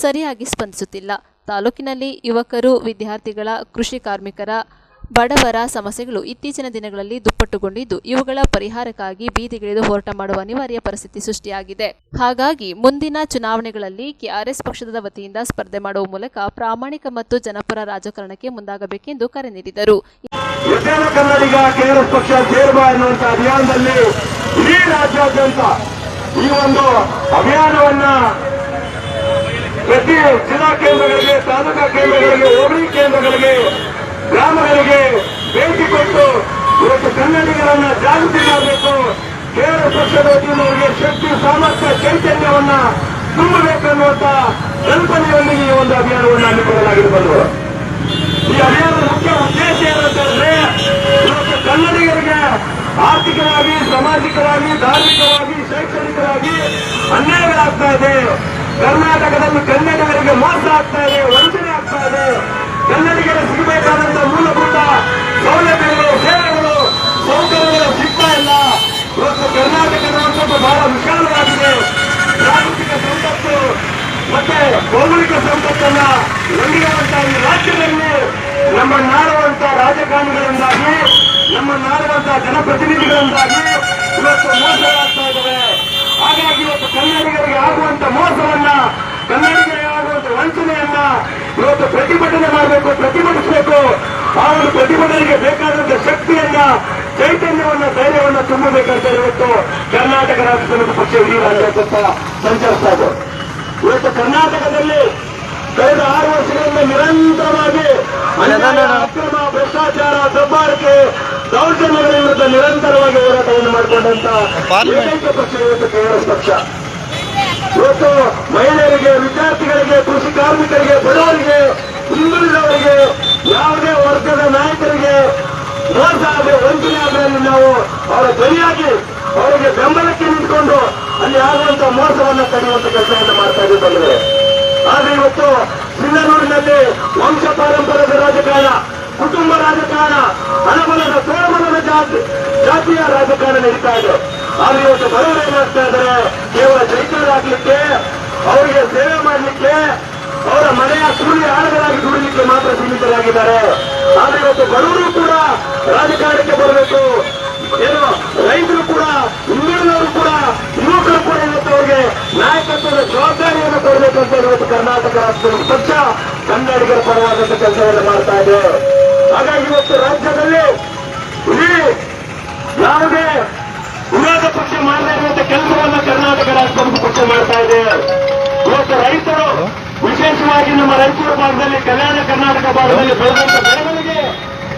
ಸರಿಯಾಗಿ ಸ್ಪಂದಿಸುತ್ತಿಲ್ಲ. ತಾಲೂಕಿನಲ್ಲಿ ಯುವಕರು, ವಿದ್ಯಾರ್ಥಿಗಳ, ಕೃಷಿ ಕಾರ್ಮಿಕರ, ಬಡವರ ಸಮಸ್ಯೆಗಳು ಇತ್ತೀಚಿನ ದಿನಗಳಲ್ಲಿ ದುಪ್ಪಟ್ಟುಗೊಂಡಿದ್ದು, ಇವುಗಳ ಪರಿಹಾರಕ್ಕಾಗಿ ಬೀದಿಗಿಳಿದು ಹೋರಾಟ ಮಾಡುವ ಅನಿವಾರ್ಯ ಪರಿಸ್ಥಿತಿ ಸೃಷ್ಟಿಯಾಗಿದೆ. ಹಾಗಾಗಿ ಮುಂದಿನ ಚುನಾವಣೆಗಳಲ್ಲಿ ಕೆಆರ್ಎಸ್ ಪಕ್ಷದ ವತಿಯಿಂದ ಸ್ಪರ್ಧೆ ಮಾಡುವ ಮೂಲಕ ಪ್ರಾಮಾಣಿಕ ಮತ್ತು ಜನಪರ ರಾಜಕಾರಣಕ್ಕೆ ಮುಂದಾಗಬೇಕೆಂದು ಕರೆ ನೀಡಿದರು. ಕನ್ನಡಿಗ ಕೆಆರ್ಎಸ್ ಪಕ್ಷ ಸೇರುವ ಎನ್ನುವಂತಹ ಅಭಿಯಾನದಲ್ಲಿ ಇಡೀ ರಾಜ್ಯಾದ್ಯಂತ ಈ ಒಂದು ಅಭಿಯಾನವನ್ನ ಪ್ರತಿ ಜಿಲ್ಲಾ ಕೇಂದ್ರಗಳಿಗೆ, ತಾಲೂಕಾ ಕೇಂದ್ರಗಳಿಗೆ, ಹೋಬಳಿ ಕೇಂದ್ರಗಳಿಗೆ, ಗ್ರಾಮಗಳಿಗೆ ಭೇಟಿ ಕೊಟ್ಟು ಇವತ್ತು ಕನ್ನಡಿಗರನ್ನ ಜಾಗೃತಿ ಮಾಡಬೇಕು. ಕೇರಳ ಪಕ್ಷದ ವತಿಯಿಂದ ಅವರಿಗೆ ಶಕ್ತಿ, ಸಾಮರ್ಥ್ಯ, ಚೈತನ್ಯವನ್ನ ತುಂಬಬೇಕನ್ನುವಂತ ಕಲ್ಪನೆಯೊಂದಿಗೆ ಈ ಒಂದು ಅಭಿಯಾನವನ್ನು ಹಮ್ಮಿಕೊಳ್ಳಲಾಗಿದೆ ಬಂಧುಗಳು. ಈ ಅಭಿಯಾನದ ಮುಖ್ಯ ಉದ್ದೇಶ ಏನಂತಂದ್ರೆ ಇವತ್ತು ಕನ್ನಡಿಗರಿಗೆ ಆರ್ಥಿಕವಾಗಿ, ಸಾಮಾಜಿಕವಾಗಿ, ಧಾರ್ಮಿಕವಾಗಿ, ಶೈಕ್ಷಣಿಕವಾಗಿ ಅನ್ಯಾಯಗಳಾಗ್ತಾ ಇದೆ. ಕರ್ನಾಟಕದಲ್ಲಿ ಕನ್ನಡಿಗರಿಗೆ ಮೋಸ ಆಗ್ತಾ ಇದೆ, ವಂಚನೆ ಆಗ್ತಾ ಇದೆ. ಕನ್ನಡಿಗರಿಗೆ ಸಿಗಬೇಕಾದಂತಹ ಮೂಲಭೂತ ಸೌಲಭ್ಯಗಳು, ಸೇವೆಗಳು, ಸೌಕರ್ಯಗಳು ಸಿಗ್ತಾ ಇಲ್ಲ. ಇವತ್ತು ಕರ್ನಾಟಕದ ಸ್ವಲ್ಪ ಬಹಳ ವಿಶಾಲವಾಗಿದೆ. ಜಾಗತಿಕ ಸಂಪತ್ತು ಮತ್ತೆ ಭೌಗೋಳಿಕ ಸಂಪತ್ತನ್ನ ಹೊಂದಿರುವಂತ ಈ ರಾಜ್ಯದಲ್ಲಿ ನಮ್ಮ ನಾಡುವಂತ ರಾಜಕಾರಣಿಗಳಿಂದಾಗಿ, ನಮ್ಮ ನಾಡುವಂತ ಜನಪ್ರತಿನಿಧಿಗಳಿಂದಾಗಿ ಇವತ್ತು ಮೋಸಗಳಾಗ್ತಾ ಇದ್ದಾವೆ. ಹಾಗಾಗಿ ಇವತ್ತು ಕನ್ನಡಿಗರಿಗೆ ಆಗುವಂತ ಮೋಸವನ್ನ, ಕನ್ನಡಿಗರಿಗೆ ಆಗುವಂತ ವಂಚನೆಯನ್ನ ಇವತ್ತು ಪ್ರತಿಭಟನೆ ಮಾಡಬೇಕು, ಪ್ರತಿಭಟಿಸಬೇಕು. ಆ ಒಂದು ಪ್ರತಿಭಟನೆಗೆ ಬೇಕಾದಂತ ಶಕ್ತಿಯನ್ನ, ಚೈತನ್ಯವನ್ನ, ಧೈರ್ಯವನ್ನ ತುಂಬಬೇಕಂತ ಇವತ್ತು ಕರ್ನಾಟಕ ರಾಷ್ಟ್ರ ಸಮಿತಿ ಪಕ್ಷ ಇಡೀ ರಾಜ್ಯಾದ್ಯಂತ ಸಂಚರಿಸ್ತಾ ಇದೆ. ಇವತ್ತು ಕರ್ನಾಟಕದಲ್ಲಿ ಕಳೆದ 6 ವರ್ಷಗಳಿಂದ ನಿರಂತರವಾಗಿ ಅಕ್ರಮ, ಭ್ರಷ್ಟಾಚಾರ, ದಬ್ಬಾಳಿಕೆ, ದೌರ್ಜನ್ಯಗಳ ವಿರುದ್ಧ ನಿರಂತರವಾಗಿ ಹೋರಾಟವನ್ನು ಮಾಡಿಕೊಂಡಂತ ಏಕೈಕ ಪಕ್ಷ ಇವತ್ತು ಕಾಂಗ್ರೆಸ್ ಪಕ್ಷ. ಇವತ್ತು ಮಹಿಳೆಯರಿಗೆ, ವಿದ್ಯಾರ್ಥಿಗಳಿಗೆ, ಕೃಷಿ ಕಾರ್ಮಿಕರಿಗೆ, ಬಡವರಿಗೆ, ಹಿಂದುಳಿದವರಿಗೆ, ಯಾವುದೇ ವರ್ಗದ ನಾಯಕರಿಗೆ ಮೋಸ ಆದರೆ, ವಂಚನೆ ಆದರೆ ನಾವು ಅವರ ಧ್ವನಿಯಾಗಿ ಅವರಿಗೆ ಬೆಂಬಲಕ್ಕೆ ನಿಂತ್ಕೊಂಡು ಅಲ್ಲಿ ಆಗುವಂತ ಮೋಸವನ್ನ ತಡೆಯುವಂತ ಕೆಲಸವನ್ನು ಮಾಡ್ತಾ ಇದ್ದಾರೆ. ಆದ್ರೆ ಇವತ್ತು ಸಿಂಧನೂರಿನಲ್ಲಿ ವಂಶ ಪಾರಂಪರ್ಯದ ರಾಜಕಾರಣ, ಕುಟುಂಬ ರಾಜಕಾರಣ, ಹಣಬಲದ, ತೋಳಬಲದ ಜಾತಿಯ ರಾಜಕಾರಣ ನಡೀತಾ ಇದೆ. ಆದ್ರೆ ಇವತ್ತು ಬಡವರು ಏನಾಗ್ತಾ ಇದ್ದಾರೆ, ಕೇವಲ ಜೈತರಾಗ್ಲಿಕ್ಕೆ, ಅವರಿಗೆ ಸೇವೆ ಮಾಡಲಿಕ್ಕೆ, ಅವರ ಮನೆಯ ಕೂಲಿ ಆಳುಗಳಾಗಿ ದುಡಿಲಿಕ್ಕೆ ಮಾತ್ರ ಸೀಮಿತರಾಗಿದ್ದಾರೆ. ಆದ್ರೆ ಇವತ್ತು ಬಡವರು ಕೂಡ ರಾಜಕಾರಣಕ್ಕೆ ಬರಬೇಕು. ಏನು ರೈತರು ಕೂಡ, ಹಿಂದುಳಿದವರು ಕೂಡ, ಯುವಕರು ಕೂಡ ಇವತ್ತು ಅವರಿಗೆ ನಾಯಕತ್ವದ ಜವಾಬ್ದಾರಿಯನ್ನು ಕೊಡಬೇಕಂತ ಇವತ್ತು ಕರ್ನಾಟಕ ರಾಷ್ಟ್ರ ಪಕ್ಷ ಕನ್ನಡಿಗರ ಪರವಾದಂತ ಕೆಲಸವನ್ನು ಮಾಡ್ತಾ ಇದೆ. ಹಾಗಾಗಿ ಇವತ್ತು ರಾಜ್ಯದಲ್ಲಿ ಇಡೀ ಯಾವುದೇ ವಿರೋಧ ಪಕ್ಷ ಮಾಡದೇ ಇರುವಂತ ಕೆಲಸವನ್ನ ಕರ್ನಾಟಕ ರಾಷ್ಟ್ರ ಪಕ್ಷ ಮಾಡ್ತಾ ಇದೆ. ಇವತ್ತು ರೈತರು, ವಿಶೇಷವಾಗಿ ನಮ್ಮ ರಾಯಚೂರು ಭಾಗದಲ್ಲಿ, ಕಲ್ಯಾಣ ಕರ್ನಾಟಕ ಭಾಗದಲ್ಲಿ ಬೆಳೆದಂತ ಬೆಳೆಗಳಿಗೆ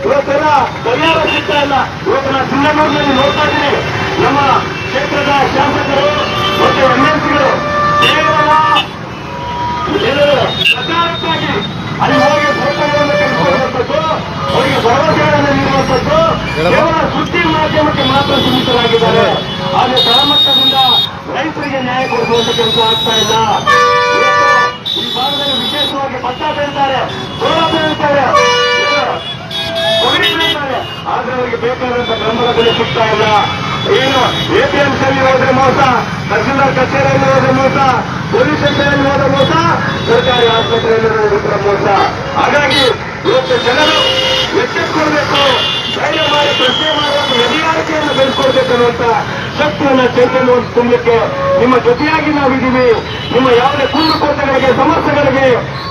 ಇವತ್ತೆಲ್ಲ ಪರಿಹಾರ ಸಿಗ್ತಾ ಇಲ್ಲ. ಇವತ್ತು ನಾನು ಸಿಂಧನೂರಿನಲ್ಲಿ ನೋಡ್ತಾ ಇದ್ದೀನಿ, ನಮ್ಮ ಕ್ಷೇತ್ರದ ಶಾಸಕರು ಮತ್ತು ಎಂಎಲ್ಸಿಗಳು ಕೇವಲ ಪ್ರಚಾರಕ್ಕಾಗಿ ಅಲ್ಲಿ ಹೋಗಿ ಫೋಟೋಗಳನ್ನು ತೆಗೆದುಕೊಳ್ಳುವಂಥದ್ದು, ಅವರಿಗೆ ಭರವಸೆಗಳನ್ನು ನೀಡುವಂಥದ್ದು ಕೇವಲ ಸುದ್ದಿ ಮಾಧ್ಯಮಕ್ಕೆ ಮಾತ್ರ ಸೀಮಿತರಾಗಿದ್ದಾರೆ. ಆದರೆ ತಳಮಟ್ಟದಿಂದ ರೈತರಿಗೆ ನ್ಯಾಯ ಕೊಡಿಸುವಂತ ಕೆಲಸ ಆಗ್ತಾ ಇಲ್ಲ. ಈ ಭಾಗದಲ್ಲಿ ವಿಶೇಷವಾಗಿ ಭತ್ತ ಬೆಳೀತಾರೆ, ಜೋಳ ಬೆಳೀತಾರೆ, ಆದ್ರೆ ಅವರಿಗೆ ಬೇಕಾದಂತ ಬೆಂಬಲ ಬೆಲೆ ಸಿಗ್ತಾ ಇಲ್ಲ. ಏನು APMC ಅಲ್ಲಿ ಹೋದ್ರೆ ಮೋಸ, ತಹಸೀಲ್ದಾರ್ ಕಚೇರಿಯಲ್ಲಿ ಹೋದ್ರೆ ಮೋಸ, ಪೊಲೀಸ್ ಸ್ಟೇಷನ್ ಹೋದ್ರೆ ಮೋಸ, ಸರ್ಕಾರಿ ಆಸ್ಪತ್ರೆಯಲ್ಲಿ ಹೋದ್ರೆ ಮೋಸ. ಹಾಗಾಗಿ ಇವತ್ತು ಜನರು ಎಚ್ಚೆತ್ತುಕೊಳ್ಬೇಕು, ಧೈರ್ಯ ಮಾಡಿ ಪ್ರಶ್ನೆ ಮಾಡಬೇಕು, ಎದಿಗಾರಿಕೆಯನ್ನು ಬೆಳೆಸ್ಕೊಳ್ಬೇಕು ಅನ್ನುವಂತ ಶಕ್ತಿಯನ್ನ, ಚೈತನ್ಯವನ್ನು ತುಂಬಲಿಕ್ಕೆ ನಿಮ್ಮ ಜೊತೆಯಾಗಿ ನಾವಿದ್ದೀವಿ. ನಿಮ್ಮ ಯಾವುದೇ ಕುಂದುಕೊರತೆಗಳಿಗೆ, ಸಮಸ್ಯೆಗಳಿಗೆ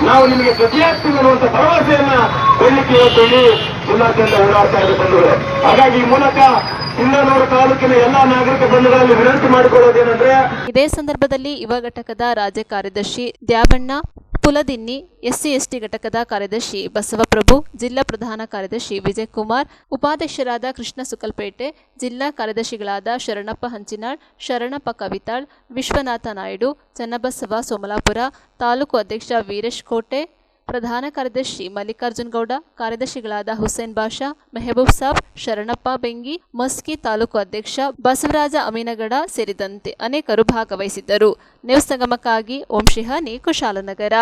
ನಾವು ನಿಮಗೆ ಜೊತೆಯಾಗ್ತೀವಿ ಅನ್ನುವಂತ ಭರವಸೆಯನ್ನ ಕೊಡ್ಲಿಕ್ಕೆ ಇವತ್ತು ಇಡೀ ಜಿಲ್ಲಾದ್ಯಂತ ಓಡಾಡ್ತಾ ಇದೆ ಬಂಧುಗಳು. ಹಾಗಾಗಿ ಈ ಮೂಲಕ ಸಿಂಧನೂರು ತಾಲೂಕಿನ ಎಲ್ಲಾ ನಾಗರಿಕ ಬಂಧುಗಳಲ್ಲಿ ವಿನಂತಿ ಮಾಡಿಕೊಳ್ಳೋದೇನೆಂದ್ರೆ, ಇದೇ ಸಂದರ್ಭದಲ್ಲಿ ಯುವ ಘಟಕದ ರಾಜ್ಯ ಕಾರ್ಯದರ್ಶಿ ದ್ಯಾಬಣ್ಣ ಪುಲದಿನ್ನಿ, SC/ST ಘಟಕದ ಕಾರ್ಯದರ್ಶಿ ಬಸವಪ್ರಭು, ಜಿಲ್ಲಾ ಪ್ರಧಾನ ಕಾರ್ಯದರ್ಶಿ ವಿಜಯಕುಮಾರ್, ಉಪಾಧ್ಯಕ್ಷರಾದ ಕೃಷ್ಣ ಸುಕಲ್ಪೇಟೆ, ಜಿಲ್ಲಾ ಕಾರ್ಯದರ್ಶಿಗಳಾದ ಶರಣಪ್ಪ ಹಂಚಿನಾಳ್, ಶರಣಪ್ಪ ಕವಿತಾಳ್, ವಿಶ್ವನಾಥ ನಾಯ್ಡು, ಚನ್ನಬಸವ ಸೋಮಲಾಪುರ, ತಾಲೂಕು ಅಧ್ಯಕ್ಷ ವೀರೇಶ್ ಕೋಟೆ, ಪ್ರಧಾನ ಕಾರ್ಯದರ್ಶಿ ಮಲ್ಲಿಕಾರ್ಜುನ್ ಗೌಡ, ಕಾರ್ಯದರ್ಶಿಗಳಾದ ಹುಸೇನ್ ಬಾಷಾ, ಮೆಹಬೂಬ್ ಸಾಬ್, ಶರಣಪ್ಪ ಬೆಂಗಿ, ಮಸ್ಕಿ ತಾಲೂಕು ಅಧ್ಯಕ್ಷ ಬಸವರಾಜ ಅಮೀನಗಡ ಸೇರಿದಂತೆ ಅನೇಕರು ಭಾಗವಹಿಸಿದ್ದರು. ನ್ಯೂಸ್ ಸಂಗಮಕ್ಕಾಗಿ ಓಂ ಶಿಹಾನಿ, ಕುಶಾಲನಗರ.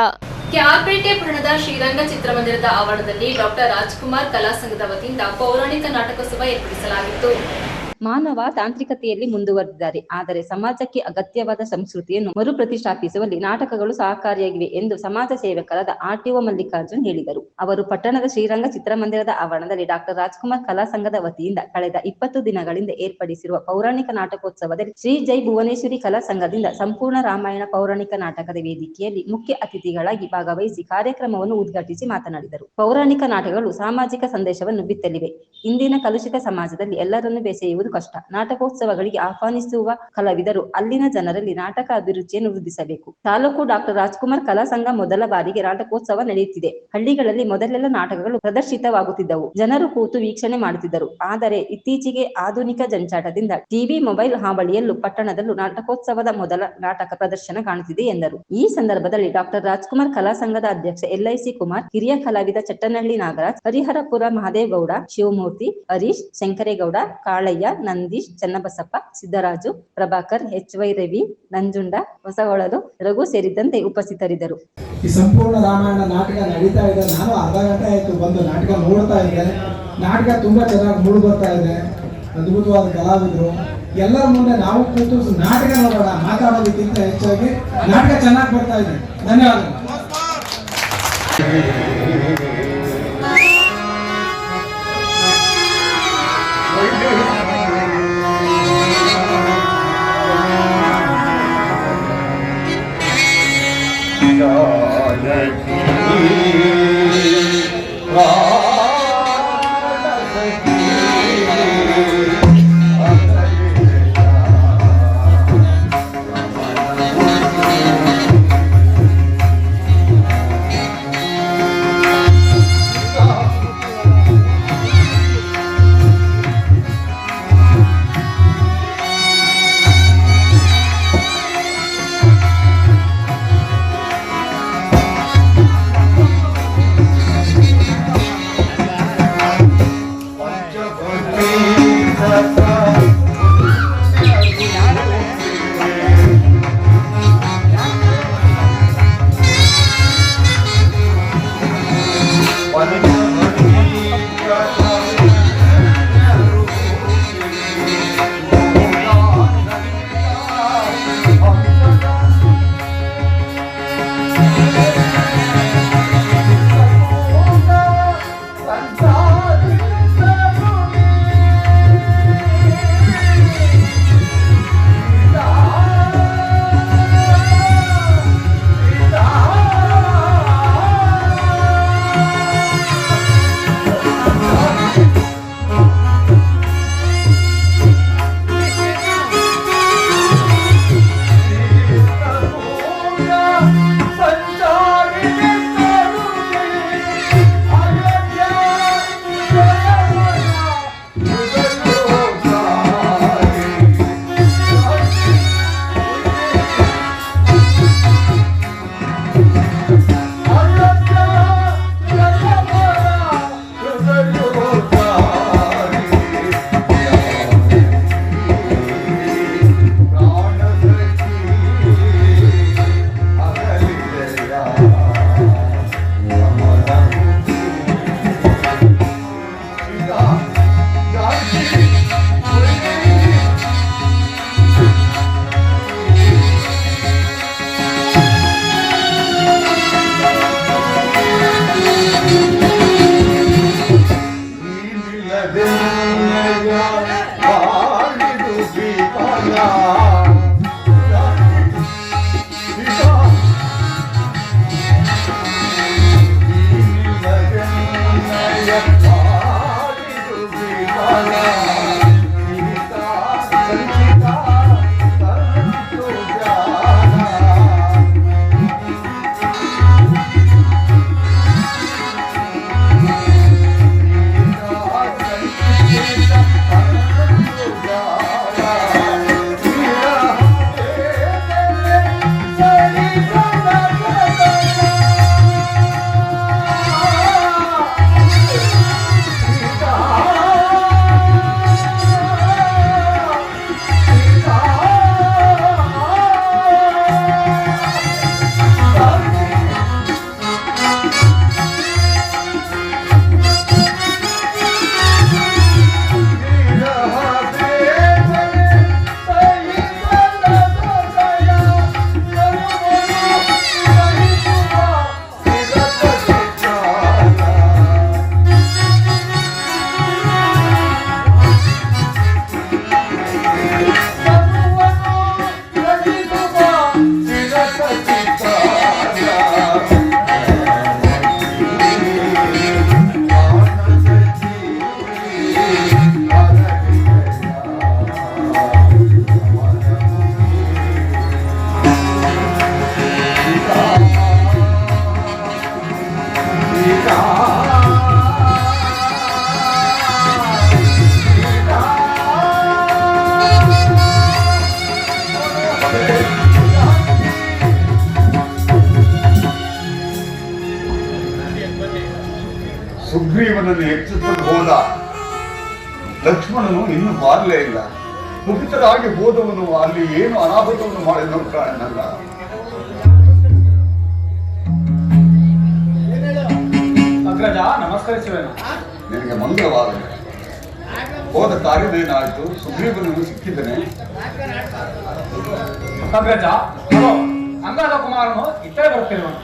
ಕ್ಯಾರ್ಪೇಟೆ ಪಟ್ಟಣದ ಶ್ರೀರಂಗ ಚಿತ್ರಮಂದಿರದ ಆವರಣದಲ್ಲಿ ಡಾಕ್ಟರ್ ರಾಜ್ಕುಮಾರ್ ಕಲಾ ಸಂಘದ ವತಿಯಿಂದ ಪೌರಾಣಿಕ ನಾಟಕೋತ್ಸವ ಏರ್ಪಡಿಸಲಾಗಿತ್ತು. ಮಾನವ ತಾಂತ್ರಿಕತೆಯಲ್ಲಿ ಮುಂದುವರೆದಿದ್ದಾರೆ, ಆದರೆ ಸಮಾಜಕ್ಕೆ ಅಗತ್ಯವಾದ ಸಂಸ್ಕೃತಿಯನ್ನು ಮರುಪ್ರತಿಷ್ಠಾಪಿಸುವಲ್ಲಿ ನಾಟಕಗಳು ಸಹಕಾರಿಯಾಗಿವೆ ಎಂದು ಸಮಾಜ ಸೇವಕರಾದ RTO ಮಲ್ಲಿಕಾರ್ಜುನ್ ಹೇಳಿದರು. ಅವರು ಪಟ್ಟಣದ ಶ್ರೀರಂಗ ಚಿತ್ರಮಂದಿರದ ಆವರಣದಲ್ಲಿ ಡಾಕ್ಟರ್ ರಾಜ್ಕುಮಾರ್ ಕಲಾ ಸಂಘದ ವತಿಯಿಂದ ಕಳೆದ 20 ದಿನಗಳಿಂದ ಏರ್ಪಡಿಸಿರುವ ಪೌರಾಣಿಕ ನಾಟಕೋತ್ಸವದಲ್ಲಿ ಶ್ರೀ ಜೈ ಭುವನೇಶ್ವರಿ ಕಲಾ ಸಂಘದಿಂದ ಸಂಪೂರ್ಣ ರಾಮಾಯಣ ಪೌರಾಣಿಕ ನಾಟಕದ ವೇದಿಕೆಯಲ್ಲಿ ಮುಖ್ಯ ಅತಿಥಿಗಳಾಗಿ ಭಾಗವಹಿಸಿ ಕಾರ್ಯಕ್ರಮವನ್ನು ಉದ್ಘಾಟಿಸಿ ಮಾತನಾಡಿದರು. ಪೌರಾಣಿಕ ನಾಟಕಗಳು ಸಾಮಾಜಿಕ ಸಂದೇಶವನ್ನು ಬಿತ್ತಲಿವೆ. ಇಂದಿನ ಕಲುಷಿತ ಸಮಾಜದಲ್ಲಿ ಎಲ್ಲರನ್ನೂ ಬೆಸೆಯುವುದು ನೀಡುವುದು ಕಷ್ಟ. ನಾಟಕೋತ್ಸವಗಳಿಗೆ ಆಹ್ವಾನಿಸುವ ಕಲಾವಿದರು ಅಲ್ಲಿನ ಜನರಲ್ಲಿ ನಾಟಕ ಅಭಿರುಚಿಯನ್ನು ವೃದ್ಧಿಸಬೇಕು. ತಾಲೂಕು ಡಾಕ್ಟರ್ ರಾಜ್ಕುಮಾರ್ ಕಲಾ ಸಂಘ ಮೊದಲ ಬಾರಿಗೆ ನಾಟಕೋತ್ಸವ ನಡೆಯುತ್ತಿದೆ. ಹಳ್ಳಿಗಳಲ್ಲಿ ಮೊದಲೆಲ್ಲ ನಾಟಕಗಳು ಪ್ರದರ್ಶಿತವಾಗುತ್ತಿದ್ದವು, ಜನರು ಕೂತು ವೀಕ್ಷಣೆ ಮಾಡುತ್ತಿದ್ದರು. ಆದರೆ ಇತ್ತೀಚೆಗೆ ಆಧುನಿಕ ಜಂಚಾಟದಿಂದ ಟಿವಿ, ಮೊಬೈಲ್ ಹಾವಳಿಯಲ್ಲೂ ಪಟ್ಟಣದಲ್ಲೂ ನಾಟಕೋತ್ಸವದ ಮೊದಲ ನಾಟಕ ಪ್ರದರ್ಶನ ಕಾಣುತ್ತಿದೆ ಎಂದರು. ಈ ಸಂದರ್ಭದಲ್ಲಿ ಡಾಕ್ಟರ್ ರಾಜ್ಕುಮಾರ್ ಕಲಾ ಸಂಘದ ಅಧ್ಯಕ್ಷ LIC ಕುಮಾರ್, ಹಿರಿಯ ಕಲಾವಿದ ಚಟ್ಟನಹಳ್ಳಿ ನಾಗರಾಜ್, ಹರಿಹರಪುರ ಮಹದೇವಗೌಡ, ಶಿವಮೂರ್ತಿ, ಹರೀಶ್, ಶಂಕರೇಗೌಡ, ಕಾಳಯ್ಯ, ನಂದೀಶ್, ಚನ್ನಬಸಪ್ಪ, ಸಿದ್ದರಾಜು, ಪ್ರಭಾಕರ್, HY ರವಿ, ನಂಜುಂಡ, ಹೊಸಹೊಳಲು, ರಘು ಸೇರಿದಂತೆ ಉಪಸ್ಥಿತರಿದ್ದರು. ಈ ಸಂಪೂರ್ಣ ರಾಮಾಯಣ ನಾಟಕ ನಡೀತಾ ಇದೆ. ನಾನು ಅರ್ಧ ಗಂಟೆ ಆಯ್ತು ಬಂದು ನಾಟಕ ನೋಡ್ತಾ ಇದ್ದೆ. ನಾಟಕ ತುಂಬಾ ಚೆನ್ನಾಗಿ ಮೂಡಿ ಬರ್ತಾ ಇದೆ. ಅದ್ಭುತವಾದ ಕಲಾವಿದರು ಎಲ್ಲರ ಮುಂದೆ ನಾವು ಕೂತು ನಾಟಕ ನೋಡೋಣ, ಮಾತಾಡೋದಕ್ಕಿಂತ ಹೆಚ್ಚಾಗಿ ನಾಟಕ ಚೆನ್ನಾಗಿ ಬರ್ತಾ ಇದೆ. ಧನ್ಯವಾದಗಳು. ಸುಗ್ರೀವನನ್ನು ಹೆಚ್ಚಿಸಿಕೊಂಡು ಹೋದ. ಲಕ್ಷ್ಮಣನು ಇನ್ನೂ ಬಾರಲೇ ಇಲ್ಲ. ಮುಗಿತರಾಗಿ ಹೋದವನು ಅಲ್ಲಿ ಏನು ಅನಾಹುತವನ್ನು ಮಾಡಿದ ಕಾರಣಲ್ಲ. ಅಗ್ರಜ ನಮಸ್ಕರಿಸುವೇನು. ನಿನಗೆ ಮಂಗಳವಾಗಲಿ. ಹೋದ ಕಾರ್ಯವೇನಾಯಿತು? ಸುಗ್ರೀವನನ್ನು ಸಿಕ್ಕಿದ್ದೇನೆ. ಅಗ್ರಜ ಅಂಗಾದ ಕುಮಾರನು ಇತ್ತೇ ಬರುತ್ತಿರುವನು.